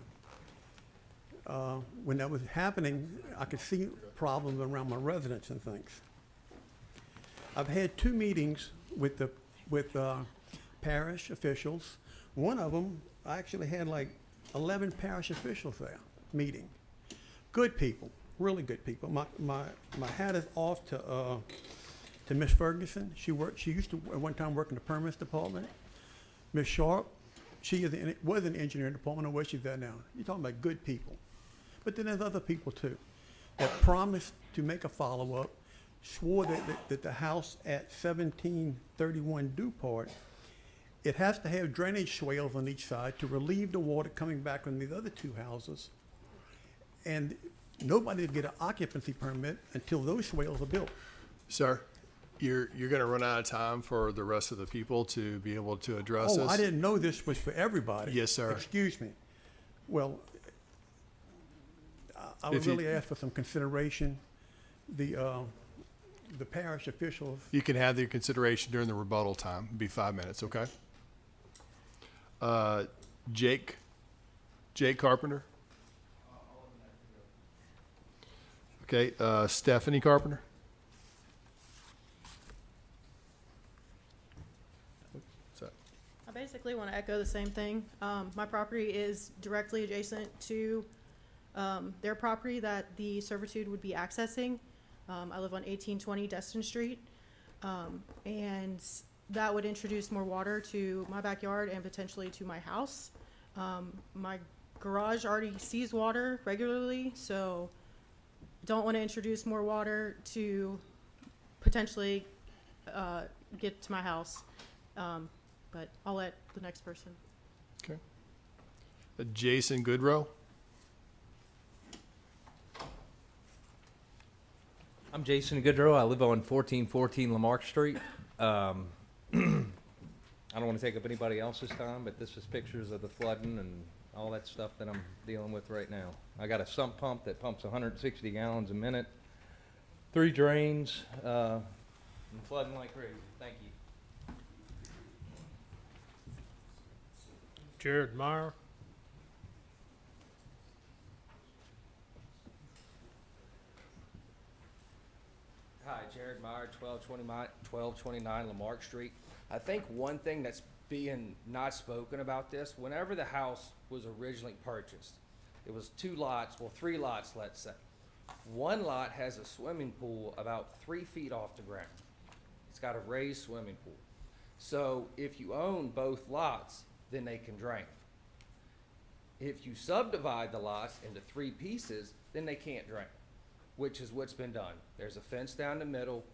When that was happening, I could see problems around my residence and things. I've had 2 meetings with parish officials. One of them, I actually had like 11 parish officials there meeting. Good people, really good people. My hat is off to Miss Ferguson. She used to at one time work in the permits department. Miss Sharp, she was in the engineering department. I don't know where she's at now. You're talking about good people. But then there's other people too that promised to make a follow-up, swore that the house at 1731 Dupart, it has to have drainage swales on each side to relieve the water coming back from these other two houses. And nobody will get an occupancy permit until those swales are built. Sir, you're going to run out of time for the rest of the people to be able to address this. Oh, I didn't know this was for everybody. Yes, sir. Excuse me. Well, I would really ask for some consideration. The parish officials. You can have their consideration during the rebuttal time. It'll be 5 minutes, okay? Jake Carpenter. Okay, Stephanie Carpenter. I basically want to echo the same thing. My property is directly adjacent to their property that the servitude would be accessing. I live on 1820 Destin Street, and that would introduce more water to my backyard and potentially to my house. My garage already sees water regularly, so don't want to introduce more water to potentially get to my house. But I'll let the next person. Okay. Jason Goodrow. I'm Jason Goodrow. I live on 1414 Lamarck Street. I don't want to take up anybody else's time, but this is pictures of the flooding and all that stuff that I'm dealing with right now. I got a sump pump that pumps 160 gallons a minute, 3 drains, and flooding like crazy. Thank you. Jared Meyer. Hi, Jared Meyer, 1229 Lamarck Street. I think one thing that's being not spoken about this, whenever the house was originally purchased, it was 2 lots, well 3 lots, let's say. One lot has a swimming pool about 3 feet off the ground. It's got a raised swimming pool. So if you own both lots, then they can drain. If you subdivide the lots into 3 pieces, then they can't drain, which is what's been done. There's a fence down the middle.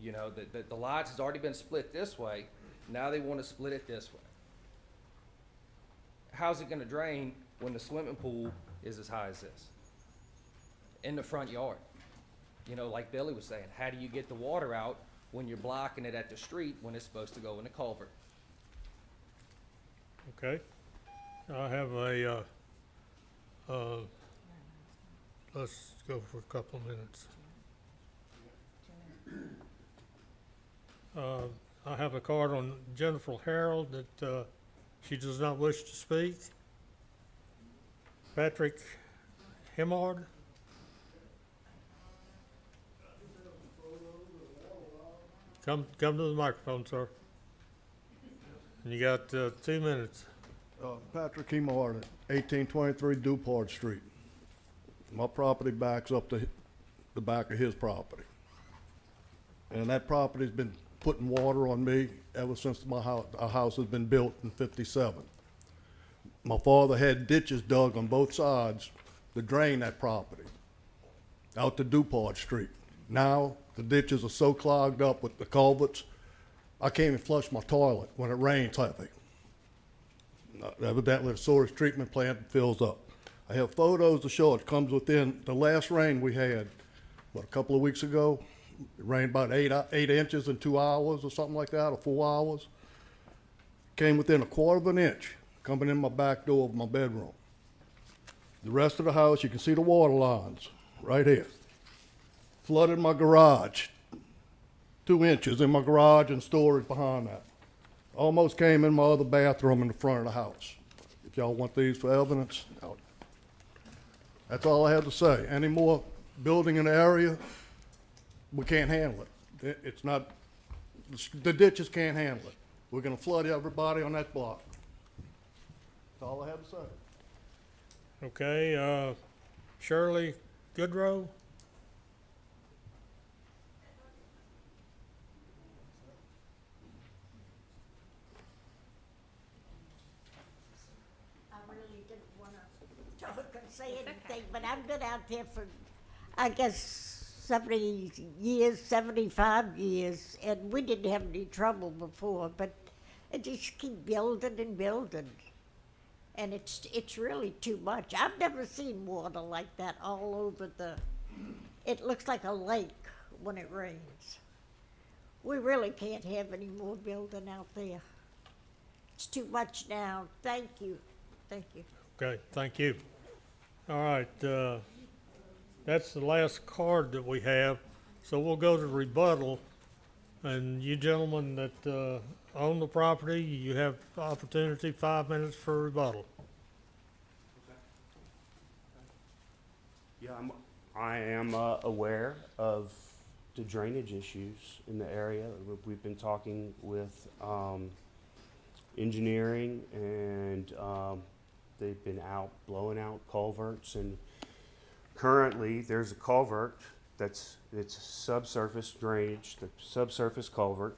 You know, the lots has already been split this way. Now they want to split it this way. How's it going to drain when the swimming pool is as high as this? In the front yard. You know, like Billy was saying, how do you get the water out when you're blocking it at the street when it's supposed to go in the culvert? Okay. I have let's go for a couple of minutes. I have a card on Jennifer Harold that she does not wish to speak. Patrick Hemmard. Come to the microphone, sir. And you got 2 minutes. Patrick Hemard at 1823 Dupart Street. My property backs up to the back of his property. And that property's been putting water on me ever since our house has been built in '57. My father had ditches dug on both sides to drain that property out to Dupart Street. Now, the ditches are so clogged up with the culverts, I can't even flush my toilet when it rains heavy. Evidently, the sewage treatment plant fills up. I have photos to show it comes within the last rain we had, a couple of weeks ago. It rained about 8 inches in 2 hours or something like that, or 4 hours. Came within 1/4 of an inch coming in my back door of my bedroom. The rest of the house, you can see the water lines right here. Flooded my garage, 2 inches in my garage and storage behind that. Almost came in my other bathroom in the front of the house. If y'all want these for evidence, that's all I have to say. Any more building in the area, we can't handle it. It's not, the ditches can't handle it. We're gonna flood everybody on that block. That's all I have to say. Okay, Shirley Goodrow. Say anything, but I've been out there for, I guess, 70 years, 75 years, and we didn't have any trouble before, but it just keep building and building. And it's really too much. I've never seen water like that all over it looks like a lake when it rains. We really can't have any more building out there. It's too much now. Thank you. Thank you. Okay, thank you. All right, that's the last card that we have, so we'll go to rebuttal. And you gentlemen that own the property, you have opportunity, 5 minutes for rebuttal. Yeah, I am aware of the drainage issues in the area. We've been talking with engineering, and they've been out blowing out culverts, and currently there's a culvert it's subsurface drainage, the subsurface culvert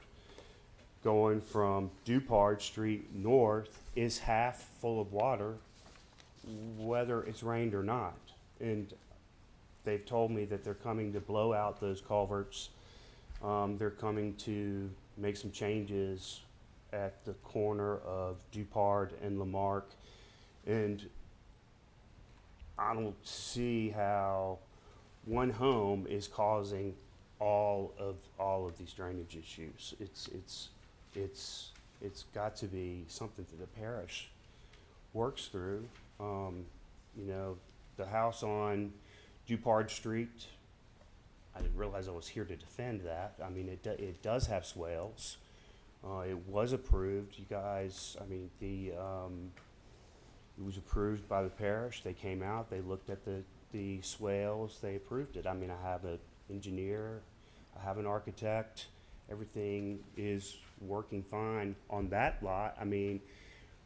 going from Dupart Street north is half full of water, whether it's rained or not. And they've told me that they're coming to blow out those culverts. They're coming to make some changes at the corner of Dupart and Lamarck. And I don't see how one home is causing all of these drainage issues. It's got to be something that the parish works through. You know, the house on Dupart Street, I didn't realize I was here to defend that. I mean, it does have swales. It was approved, you guys. I mean, it was approved by the parish. They came out, they looked at the swales, they approved it. I mean, I have an engineer, I have an architect. Everything is working fine on that lot. I mean,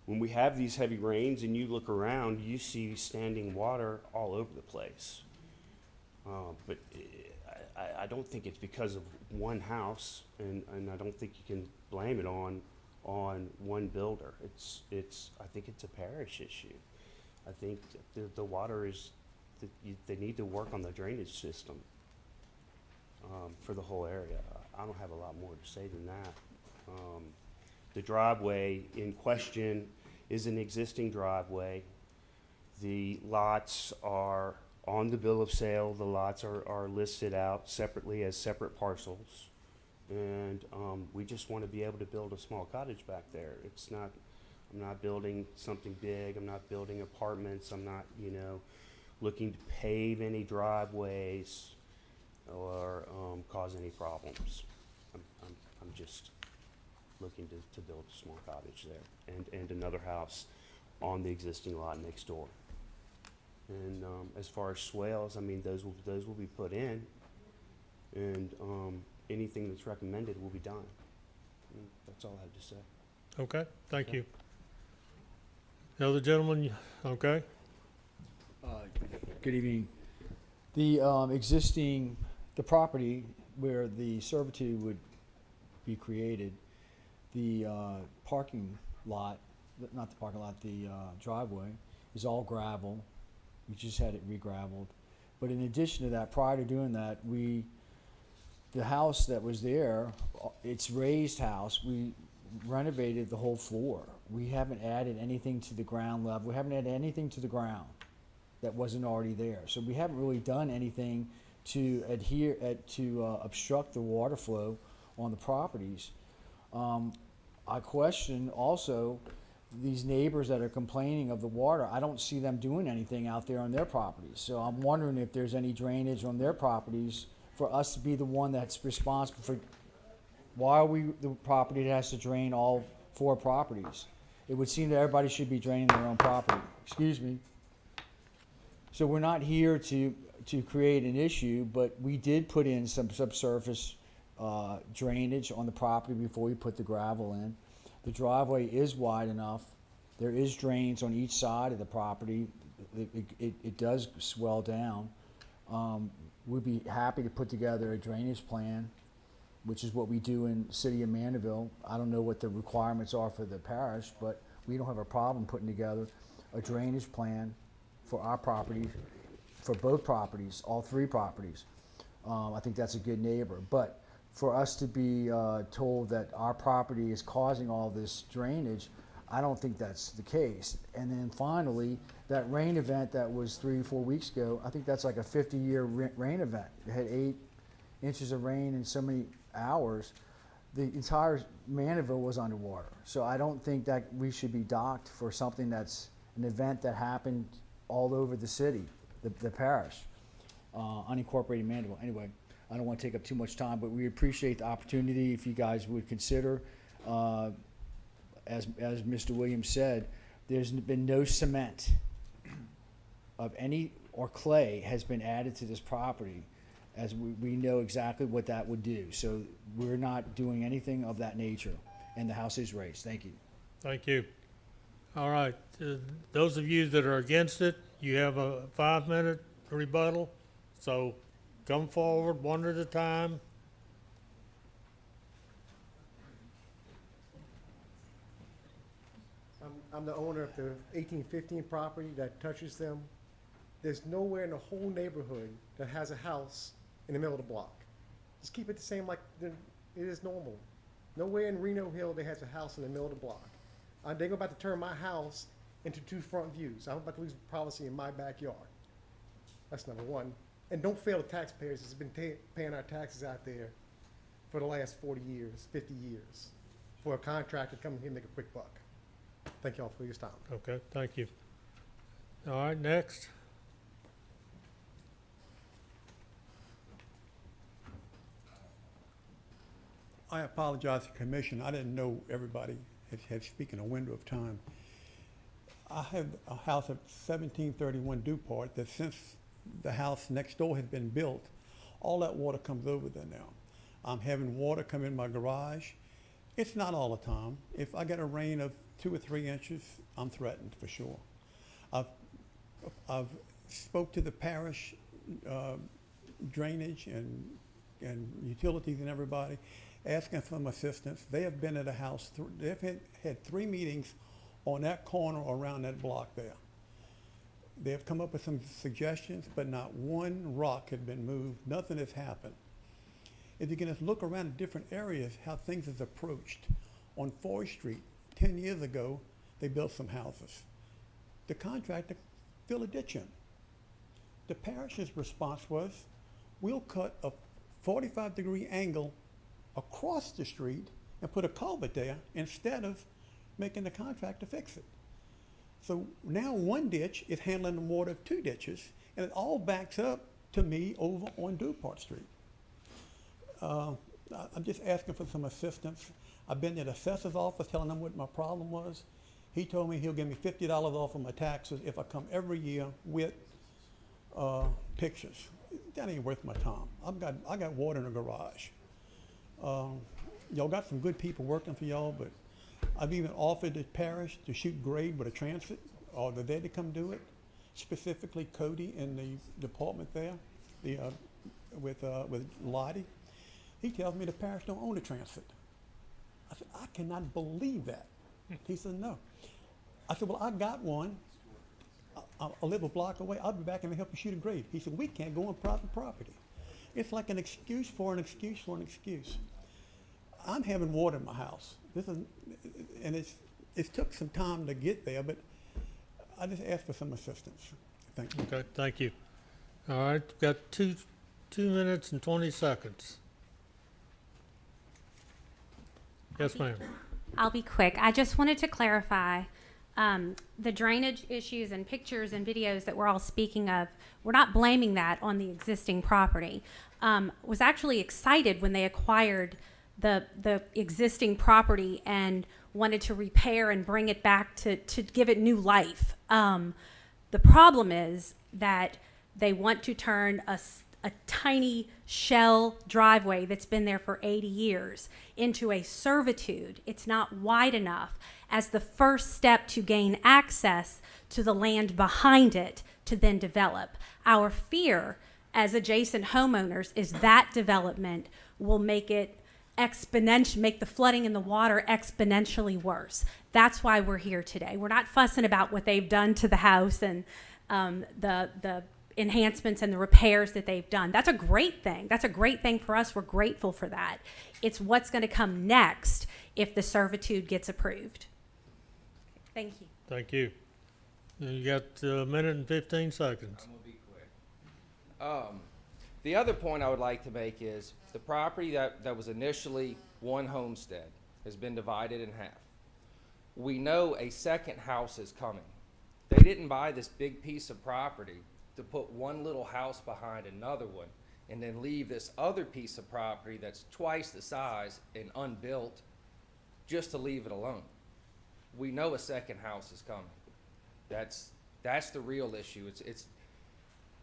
when we have these heavy rains and you look around, you see standing water all over the place. But I don't think it's because of one house, and I don't think you can blame it on one builder. I think it's a parish issue. I think the water is, they need to work on the drainage system for the whole area. I don't have a lot more to say than that. The driveway in question is an existing driveway. The lots are on the bill of sale. The lots are listed out separately as separate parcels. And we just want to be able to build a small cottage back there. It's not, I'm not building something big. I'm not building apartments. I'm not, you know, looking to pave any driveways or cause any problems. I'm just looking to build a small cottage there and another house on the existing lot next door. And as far as swales, I mean, those will be put in, and anything that's recommended will be done. And that's all I have to say. Okay, thank you. The other gentleman, okay? Good evening. The existing, the property where the servitude would be created, the parking lot, not the parking lot, the driveway is all gravel. We just had it re-gravelled. But in addition to that, prior to doing that, the house that was there, it's raised house, we renovated the whole floor. We haven't added anything to the ground level. We haven't added anything to the ground that wasn't already there. So we haven't really done anything to obstruct the water flow on the properties. I question also these neighbors that are complaining of the water. I don't see them doing anything out there on their properties. So I'm wondering if there's any drainage on their properties for us to be the one that's responsible for. Why are we the property that has to drain all 4 properties? It would seem that everybody should be draining their own property. Excuse me. So we're not here to create an issue, but we did put in some subsurface drainage on the property before we put the gravel in. The driveway is wide enough. There is drains on each side of the property. It does swell down. We'd be happy to put together a drainage plan, which is what we do in the city of Mandeville. I don't know what the requirements are for the parish, but we don't have a problem putting together a drainage plan for our property, for both properties, all 3 properties. I think that's a good neighbor. But for us to be told that our property is causing all this drainage, I don't think that's the case. And then finally, that rain event that was 3 or 4 weeks ago, I think that's like a 50-year rain event. It had 8 inches of rain in so many hours. The entire Mandeville was underwater. So I don't think that we should be docked for something that's an event that happened all over the city, the parish, unincorporated Mandeville. Anyway, I don't want to take up too much time, but we appreciate the opportunity if you guys would consider, as Mr. Williams said, there's been no cement of any or clay has been added to this property, as we know exactly what that would do. So we're not doing anything of that nature, and the house is raised. Thank you. Thank you. All right, those of you that are against it, you have a 5-minute rebuttal. So come forward one at a time. I'm the owner of the 1815 property that touches them. There's nowhere in the whole neighborhood that has a house in the middle of the block. Just keep it the same like it is normal. Nowhere in Reno Hill that has a house in the middle of the block. They're about to turn my house into 2 front views. I'm about to lose privacy in my backyard. That's number one. And don't fail the taxpayers that's been paying our taxes out there for the last 40 years, 50 years, for a contractor to come here and make a quick buck. Thank you all for your time. Okay, thank you. All right, next. I apologize to the commission. I didn't know everybody had speaking a window of time. I have a house at 1731 Dupart that since the house next door has been built, all that water comes over there now. I'm having water come in my garage. It's not all the time. If I get a rain of 2 or 3 inches, I'm threatened for sure. I've spoke to the parish drainage and utilities and everybody, asking for some assistance. They have been at a house, they've had 3 meetings on that corner around that block there. They have come up with some suggestions, but not one rock had been moved. Nothing has happened. If you can just look around at different areas, how things is approached. On Forest Street, 10 years ago, they built some houses. The contractor filled a ditch in. The parish's response was, we'll cut a 45-degree angle across the street and put a culvert there instead of making the contractor fix it. So now one ditch is handling the water of two ditches, and it all backs up to me over on Dupart Street. I'm just asking for some assistance. I've been to the assessor's office telling them what my problem was. He told me he'll give me $50 off of my taxes if I come every year with pictures. That ain't worth my time. I got water in the garage. Y'all got some good people working for y'all, but I've even offered the parish to shoot grade with a transit, or they're there to come do it. Specifically, Cody in the department there, with Lottie. He tells me the parish don't own a transit. I said, I cannot believe that. He said, no. I said, well, I got one. I live a block away. I'll be back and help you shoot a grade. He said, we can't go on private property. It's like an excuse for an excuse for an excuse. I'm having water in my house. And it's took some time to get there, but I just asked for some assistance. Thank you. Okay, thank you. All right, we've got 2 minutes and 20 seconds. Yes, ma'am. I'll be quick. I just wanted to clarify the drainage issues and pictures and videos that we're all speaking of. We're not blaming that on the existing property. Was actually excited when they acquired the existing property and wanted to repair and bring it back to give it new life. The problem is that they want to turn a tiny shell driveway that's been there for 80 years into a servitude. It's not wide enough as the first step to gain access to the land behind it to then develop. Our fear as adjacent homeowners is that development will make it make the flooding in the water exponentially worse. That's why we're here today. We're not fussing about what they've done to the house and the enhancements and the repairs that they've done. That's a great thing. That's a great thing for us. We're grateful for that. It's what's going to come next if the servitude gets approved. Thank you. Thank you. You got a minute and 15 seconds. I'm gonna be quick. The other point I would like to make is the property that was initially one homestead has been divided in half. We know a second house is coming. They didn't buy this big piece of property to put one little house behind another one and then leave this other piece of property that's twice the size and unbuilt just to leave it alone. We know a second house is coming. That's the real issue.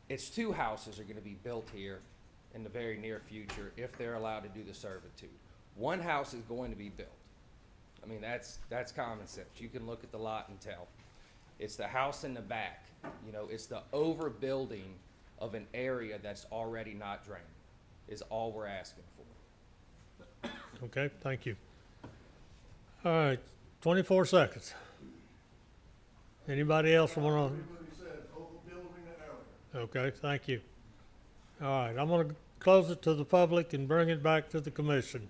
It's 2 houses are going to be built here in the very near future if they're allowed to do the servitude. 1 house is going to be built. I mean, that's common sense. You can look at the lot and tell. It's the house in the back. You know, it's the overbuilding of an area that's already not drained is all we're asking for. Okay, thank you. All right, 24 seconds. Anybody else want to? Okay, thank you. All right, I'm going to close it to the public and bring it back to the commission.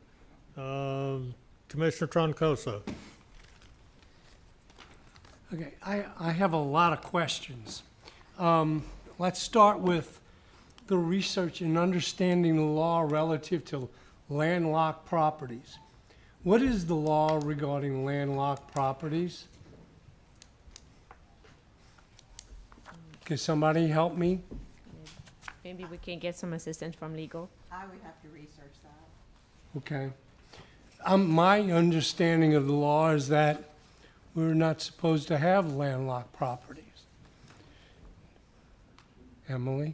Commissioner Troncoso. Okay, I have a lot of questions. Let's start with the research and understanding the law relative to landlocked properties. What is the law regarding landlocked properties? Can somebody help me? Maybe we can get some assistance from legal. I would have to research that. Okay. My understanding of the law is that we're not supposed to have landlocked properties. Emily?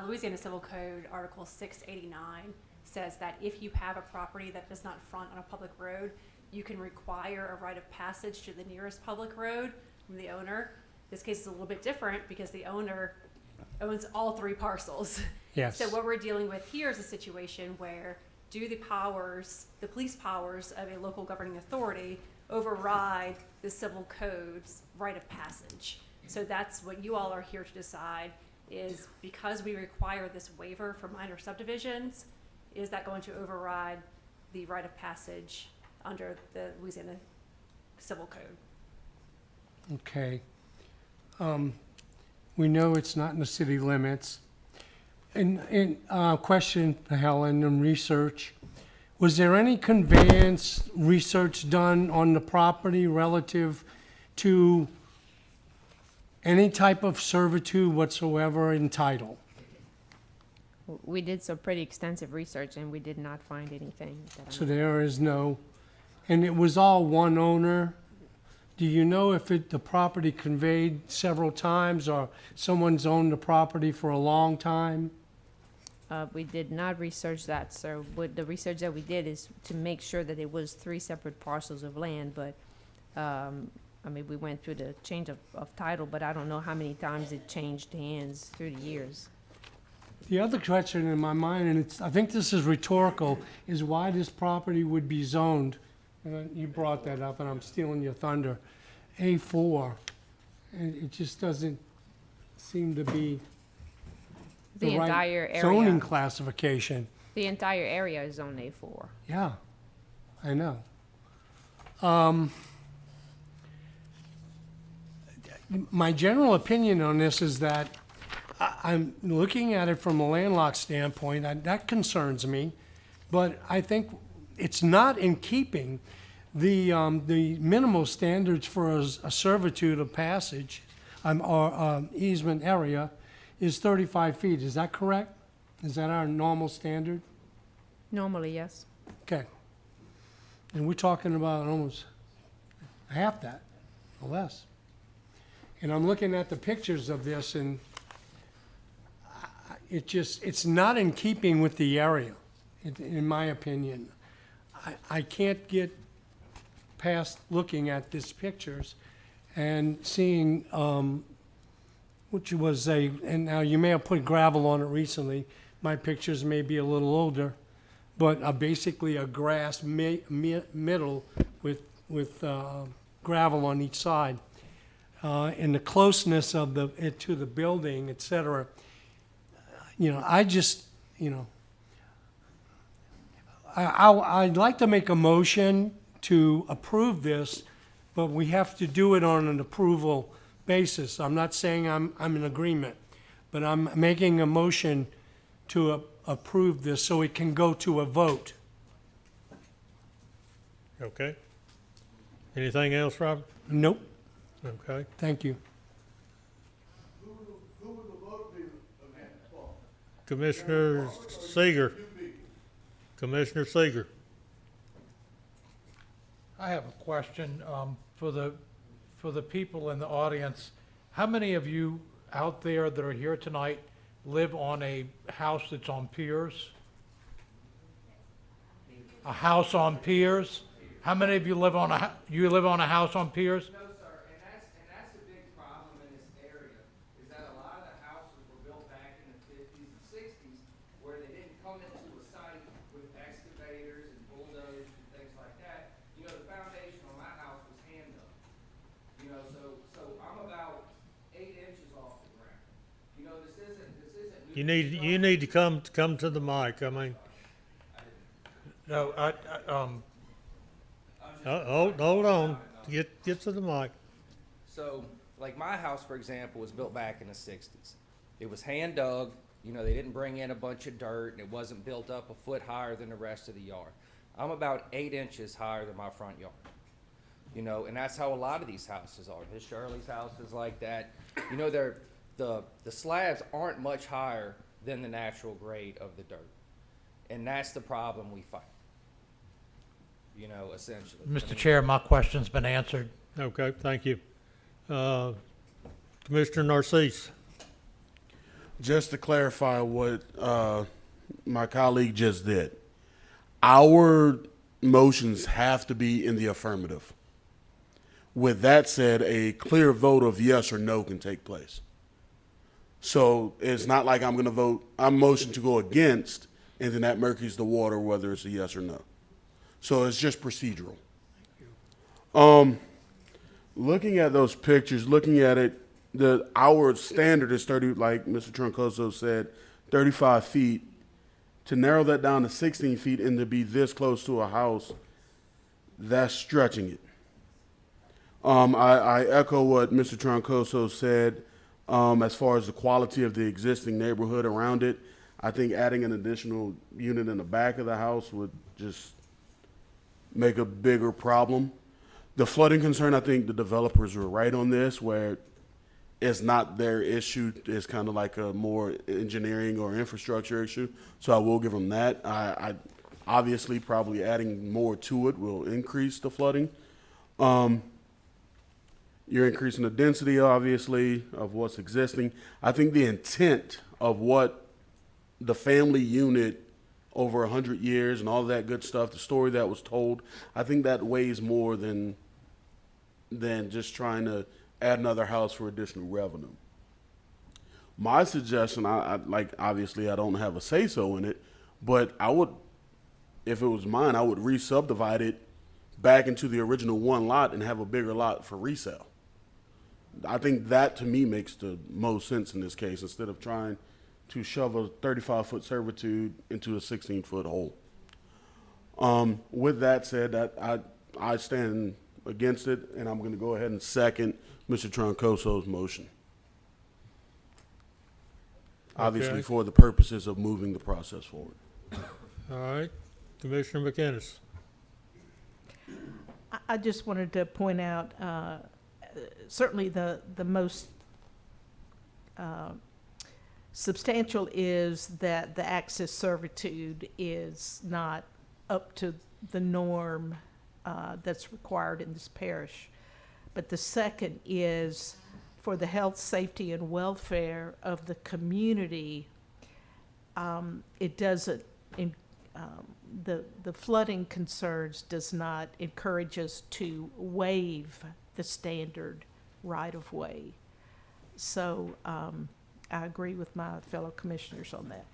Louisiana Civil Code Article 689 says that if you have a property that does not front on a public road, you can require a right of passage to the nearest public road from the owner. This case is a little bit different because the owner owns all 3 parcels. Yes. So what we're dealing with here is a situation where do the police powers of a local governing authority override the civil code's rite of passage? So that's what you all are here to decide, is because we require this waiver for minor subdivisions, is that going to override the rite of passage under the Louisiana Civil Code? Okay. We know it's not in the city limits. And question to Helen and research. Was there any conveyance research done on the property relative to any type of servitude whatsoever in title? We did some pretty extensive research and we did not find anything. So there is no, and it was all one owner? Do you know if the property conveyed several times or someone's owned the property for a long time? We did not research that, sir. What the research that we did is to make sure that it was 3 separate parcels of land, but, I mean, we went through the change of title, but I don't know how many times it changed hands through the years. The other question in my mind, and I think this is rhetorical, is why this property would be zoned. You brought that up, and I'm stealing your thunder. A4, and it just doesn't seem to be The right entire area. zoning classification. The entire area is zone A4. Yeah, I know. My general opinion on this is that I'm looking at it from a landlocked standpoint, that concerns me, but I think it's not in keeping. The minimal standards for a servitude of passage or easement area is 35 feet. Is that correct? Is that our normal standard? Normally, yes. Okay. And we're talking about almost half that, or less. And I'm looking at the pictures of this, and it's not in keeping with the area, in my opinion. I can't get past looking at these pictures and seeing, which was and now you may have put gravel on it recently. My pictures may be a little older, but basically a grass middle with gravel on each side. And the closeness of it to the building, et cetera. I'd like to make a motion to approve this, but we have to do it on an approval basis. I'm not saying I'm in agreement, but I'm making a motion to approve this so it can go to a vote. Okay. Anything else, Robert? Nope. Okay. Thank you. Who would the vote be on that? Commissioner Seeger. Commissioner Seeger. I have a question for the people in the audience. How many of you out there that are here tonight live on a house that's on piers? A house on piers? How many of you live on a house on piers? No, sir, and that's a big problem in this area, is that a lot of the houses were built back in the 50s and 60s where they didn't come into a site with excavators and bulldozers and things like that. You know, the foundation on my house was hand dug. You know, so I'm about 8 inches off the ground. You know, this isn't. You need to come to the mic. I mean. No, Hold on. Get to the mic. So, like my house, for example, was built back in the 60s. It was hand dug. You know, they didn't bring in a bunch of dirt, and it wasn't built up a foot higher than the rest of the yard. I'm about 8 inches higher than my front yard. You know, and that's how a lot of these houses are. Miss Shirley's house is like that. You know, the slabs aren't much higher than the natural grade of the dirt. And that's the problem we fight. You know, essentially. Mr. Chair, my question's been answered. Okay, thank you. Commissioner Narcisse. Just to clarify what my colleague just did, our motions have to be in the affirmative. With that said, a clear vote of yes or no can take place. So it's not like I'm going to vote, I'm motion to go against, and then that murkies the water whether it's a yes or no. So it's just procedural. Looking at those pictures, looking at it, our standard is 30, like Mr. Troncoso said, 35 feet. To narrow that down to 16 feet and to be this close to a house, that's stretching it. I echo what Mr. Troncoso said as far as the quality of the existing neighborhood around it. I think adding an additional unit in the back of the house would just make a bigger problem. The flooding concern, I think the developers were right on this, where it's not their issue. It's kind of like a more engineering or infrastructure issue. So I will give them that. I obviously probably adding more to it will increase the flooding. You're increasing the density, obviously, of what's existing. I think the intent of what the family unit over 100 years and all that good stuff, the story that was told, I think that weighs more than just trying to add another house for additional revenue. My suggestion, I like, obviously I don't have a say-so in it, but I would, if it was mine, I would re-subdivide it back into the original one lot and have a bigger lot for resale. I think that to me makes the most sense in this case, instead of trying to shove a 35-foot servitude into a 16-foot hole. With that said, I stand against it, and I'm going to go ahead and second Mr. Troncoso's motion. Obviously, Okay. for the purposes of moving the process forward. All right, Commissioner McInnes. I just wanted to point out, certainly the most substantial is that the access servitude is not up to the norm that's required in this parish. But the second is for the health, safety, and welfare of the community. It doesn't, the flooding concerns does not encourage us to waive the standard right-of-way. So I agree with my fellow commissioners on that.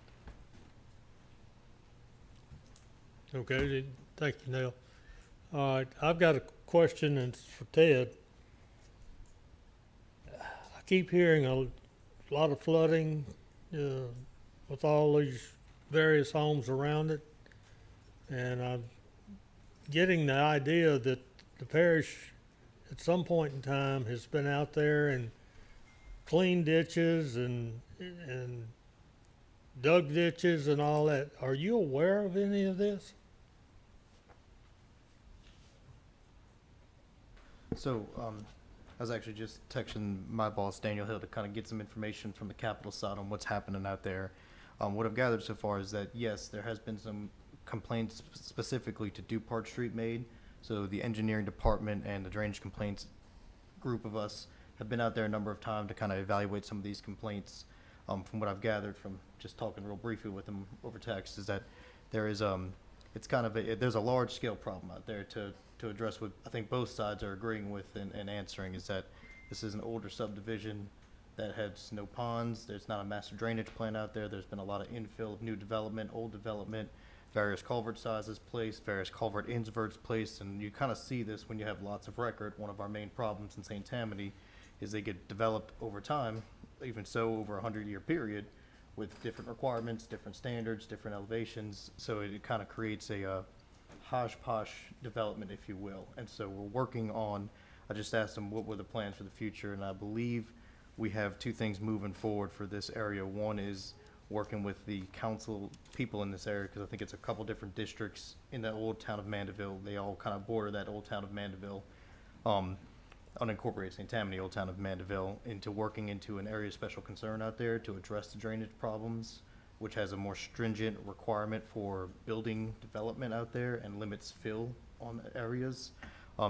Okay, thank you, Neil. All right, I've got a question, and it's for Ted. I keep hearing a lot of flooding with all these various homes around it, and I'm getting the idea that the parish at some point in time has been out there and cleaned ditches and dug ditches and all that. Are you aware of any of this? So I was actually just texting my boss, Daniel Hill, to kind of get some information from the Capitol side on what's happening out there. What I've gathered so far is that, yes, there has been some complaints specifically to Dupart Street made. So the engineering department and the drainage complaints group of us have been out there a number of times to kind of evaluate some of these complaints. From what I've gathered from just talking real briefly with them over text, is that there is it's kind of there's a large scale problem out there to address what I think both sides are agreeing with and answering, is that this is an older subdivision that has no ponds. There's not a master drainage plan out there. There's been a lot of infill of new development, old development, various culvert sizes placed, various culvert inverts placed, and you kind of see this when you have lots of record. One of our main problems in St. Tammany is they get developed over time, even so over a 100-year period, with different requirements, different standards, different elevations. So it kind of creates a hodgepodge development, if you will. And so we're working on, I just asked them what were the plans for the future, and I believe we have two things moving forward for this area. One is working with the council people in this area, because I think it's a couple different districts in that old town of Mandeville. They all kind of border that old town of Mandeville, unincorporated St. Tammany, old town of Mandeville, into working into an area of special concern out there to address the drainage problems, which has a more stringent requirement for building development out there and limits fill on areas,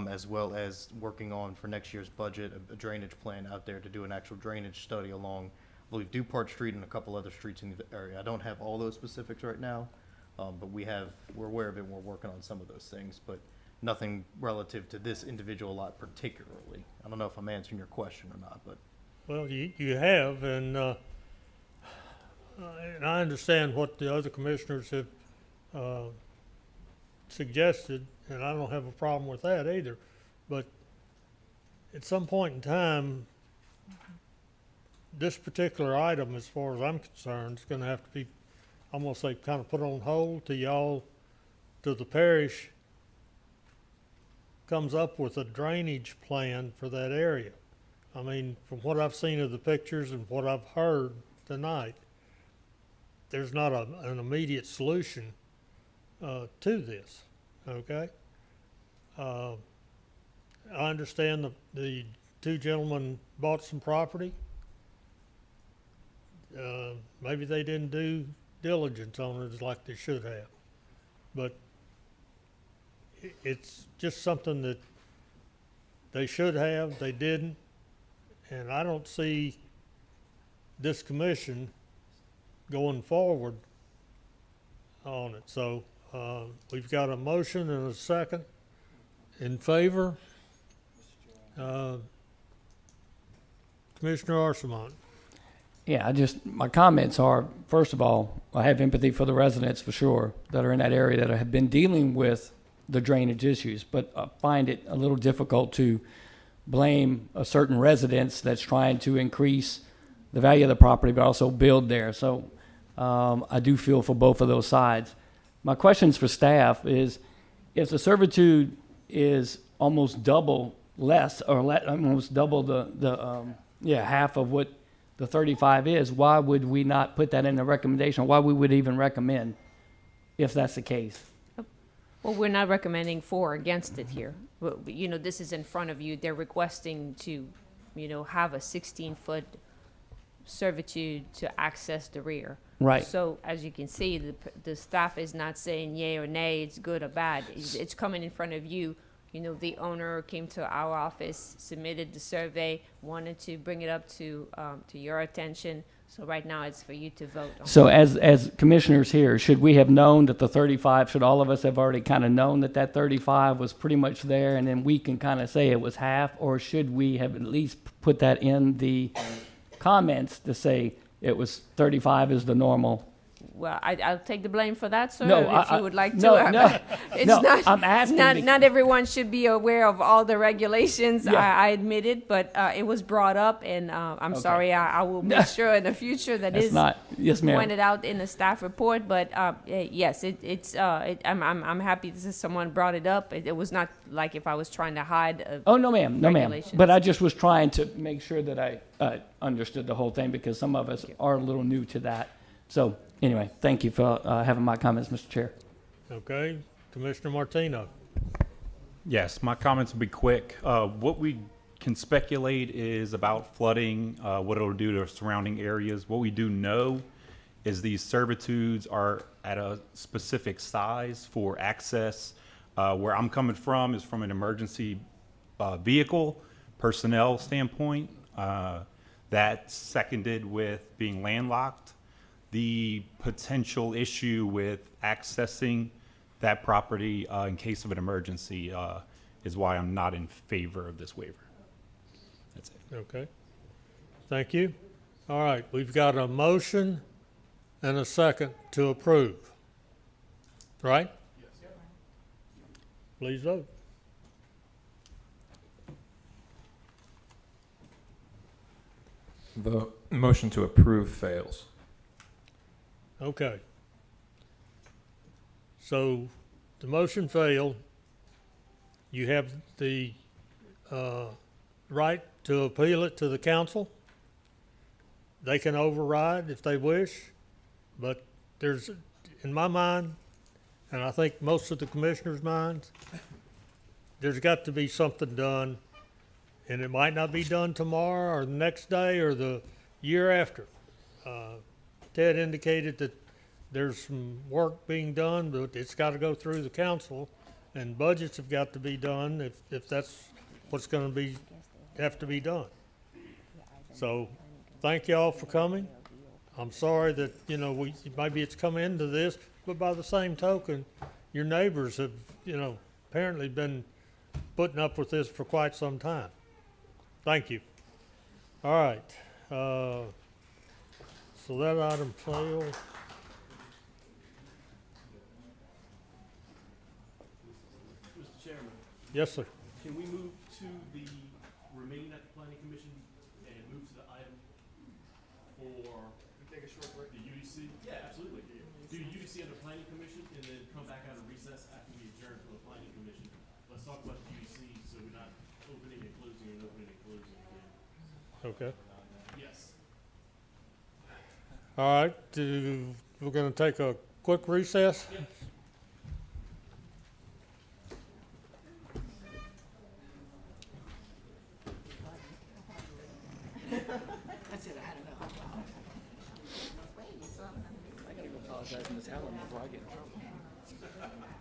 as well as working on for next year's budget a drainage plan out there to do an actual drainage study along, I believe, Dupart Street and a couple other streets in the area. I don't have all those specifics right now, but we're aware of it and we're working on some of those things, but nothing relative to this individual lot particularly. I don't know if I'm answering your question or not, but. Well, you have, and and I understand what the other commissioners have suggested, and I don't have a problem with that either. But at some point in time, this particular item, as far as I'm concerned, is going to have to be, I'm going to say, kind of put on hold till the parish comes up with a drainage plan for that area. I mean, from what I've seen of the pictures and what I've heard tonight, there's not an immediate solution to this, okay? I understand the two gentlemen bought some property. Maybe they didn't do diligence on it like they should have. But it's just something that they should have, they didn't. And I don't see this commission going forward on it. So we've got a motion and a second in favor. Commissioner Arsamont. Yeah, my comments are, first of all, I have empathy for the residents for sure that are in that area that have been dealing with the drainage issues, but I find it a little difficult to blame a certain residence that's trying to increase the value of the property, but also build there. So I do feel for both of those sides. My questions for staff is, if the servitude is almost double less, or almost double the half of what the 35 is, why would we not put that in the recommendation? Why we would even recommend, if that's the case? Well, we're not recommending for or against it here. You know, this is in front of you. They're requesting to, you know, have a 16-foot servitude to access the rear. Right. So as you can see, the staff is not saying yay or nay, it's good or bad. It's coming in front of you. You know, the owner came to our office, submitted the survey, wanted to bring it up to your attention. So right now it's for you to vote on. So as commissioners here, should we have known that the 35, should all of us have already kind of known that 35 was pretty much there, and then we can kind of say it was half, or should we have at least put that in the comments to say it was 35 is the normal? Well, I'll take the blame for that, sir, No, if you would like to. No, It's no, not, I'm asking. not everyone should be aware of all the regulations, Yeah. I admit it, but it was brought up, and I'm Okay. sorry, I will make sure in the future that That's is not- yes, ma'am. pointed out in the staff report, but yes, I'm happy that someone brought it up. It was not like if I was trying to hide Oh, no, ma'am, no, ma'am. regulations. But I just was trying to make sure that I understood the whole thing, because some of us are a little new to that. So anyway, thank you for having my comments, Mr. Chair. Okay, Commissioner Martino. Yes, my comments will be quick. What we can speculate is about flooding, what it'll do to surrounding areas. What we do know is these servitudes are at a specific size for access. Where I'm coming from is from an emergency vehicle personnel standpoint. That's seconded with being landlocked. The potential issue with accessing that property in case of an emergency is why I'm not in favor of this waiver. That's it. Okay. Thank you. All right, we've got a motion and a second to approve. Right? Yes. Please vote. The motion to approve fails. Okay. So the motion failed. You have the right to appeal it to the council. They can override if they wish, but there's, in my mind, and I think most of the commissioners' minds, there's got to be something done, and it might not be done tomorrow or the next day or the year after. Ted indicated that there's some work being done, but it's got to go through the council, and budgets have got to be done if that's what's going to have to be done. So, thank y'all for coming. I'm sorry that, you know, maybe it's come into this, but by the same token, your neighbors have, you know, apparently been putting up with this for quite some time. Thank you. All right. So that item failed. Mr. Chairman, Yes, sir. can we move to the remain at the planning commission and move to the item for Take a short break. the UDC? Yeah, absolutely. Do UDC under planning commission and then come back out of recess after we adjourn from the planning commission. Let's talk about the UDC so we're not opening and closing and opening and closing again. Okay. Yes. All right, we're gonna take a quick recess? Yep. That's it, I don't know. I gotta go apologize to Ms. Allen before I get in trouble.